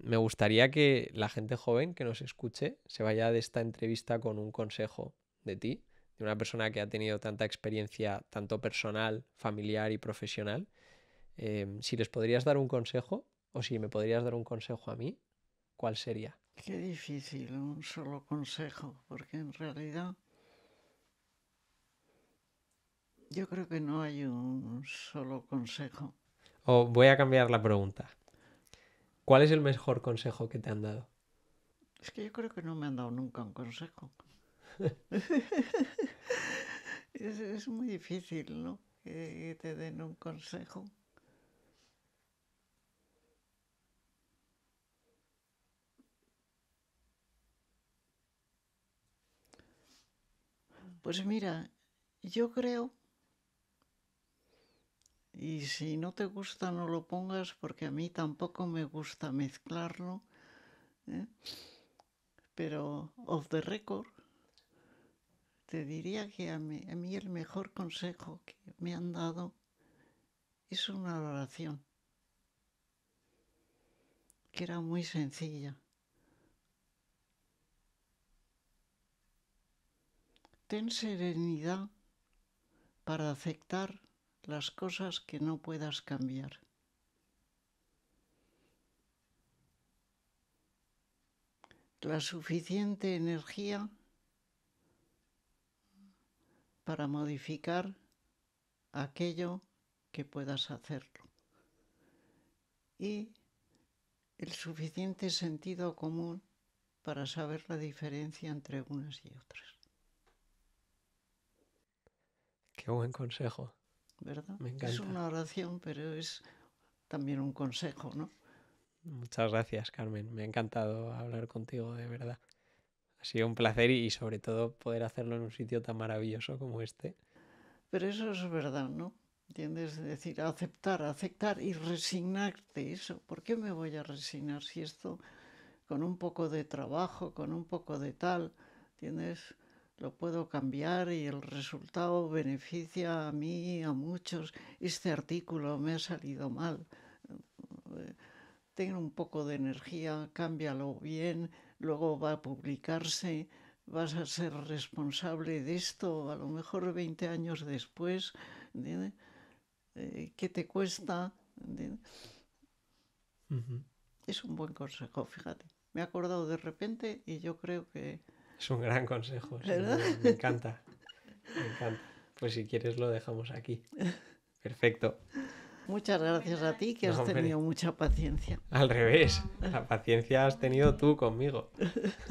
Me gustaría que la gente joven que nos escuche se vaya de esta entrevista con un consejo de ti, de una persona que ha tenido tanta experiencia, tanto personal, familiar y profesional. Si les podrías dar un consejo, o si me podrías dar un consejo a mí, ¿cuál sería? Qué difícil, un solo consejo, porque en realidad yo creo que no hay un solo consejo. O voy a cambiar la pregunta. ¿Cuál es el mejor consejo que te han dado? Es que yo creo que no me han dado nunca un consejo. Es muy difícil, ¿no? Que te den un consejo. Pues mira, yo creo, y si no te gusta no lo pongas porque a mí tampoco me gusta mezclarlo, ¿eh? Pero off the record te diría que a mí el mejor consejo que me han dado es una oración, que era muy sencilla. Ten serenidad para aceptar las cosas que no puedas cambiar. La suficiente energía para modificar aquello que puedas hacerlo. Y el suficiente sentido común para saber la diferencia entre unas y otras. Qué buen consejo. ¿Verdad? Me Es encanta. una oración, pero es también un consejo, ¿no? Muchas gracias, Carmen. Me ha encantado hablar contigo, de verdad. Ha sido un placer y sobre todo poder hacerlo en un sitio tan maravilloso como este. Pero eso es verdad, ¿no? ¿Entiendes? Es decir, aceptar y resignarte. Eso, ¿por qué me voy a resignar si esto con un poco de trabajo, con un poco de tal, ¿entiendes? lo puedo cambiar y el resultado beneficia a mí, a muchos. Este artículo me ha salido mal. Ten un poco de energía, cámbialo bien, luego va a publicarse, vas a ser responsable de esto, a lo mejor 20 años después, ¿entiendes? ¿Qué te cuesta? ¿Entiendes? Es un buen consejo, fíjate. Me he acordado de repente y yo creo que... Es un gran consejo, sí, ¿verdad? me encanta, me encanta. Pues si quieres lo dejamos aquí. Perfecto. Muchas gracias a ti, que No, has hombre. tenido mucha paciencia. Al revés, la paciencia has tenido tú conmigo.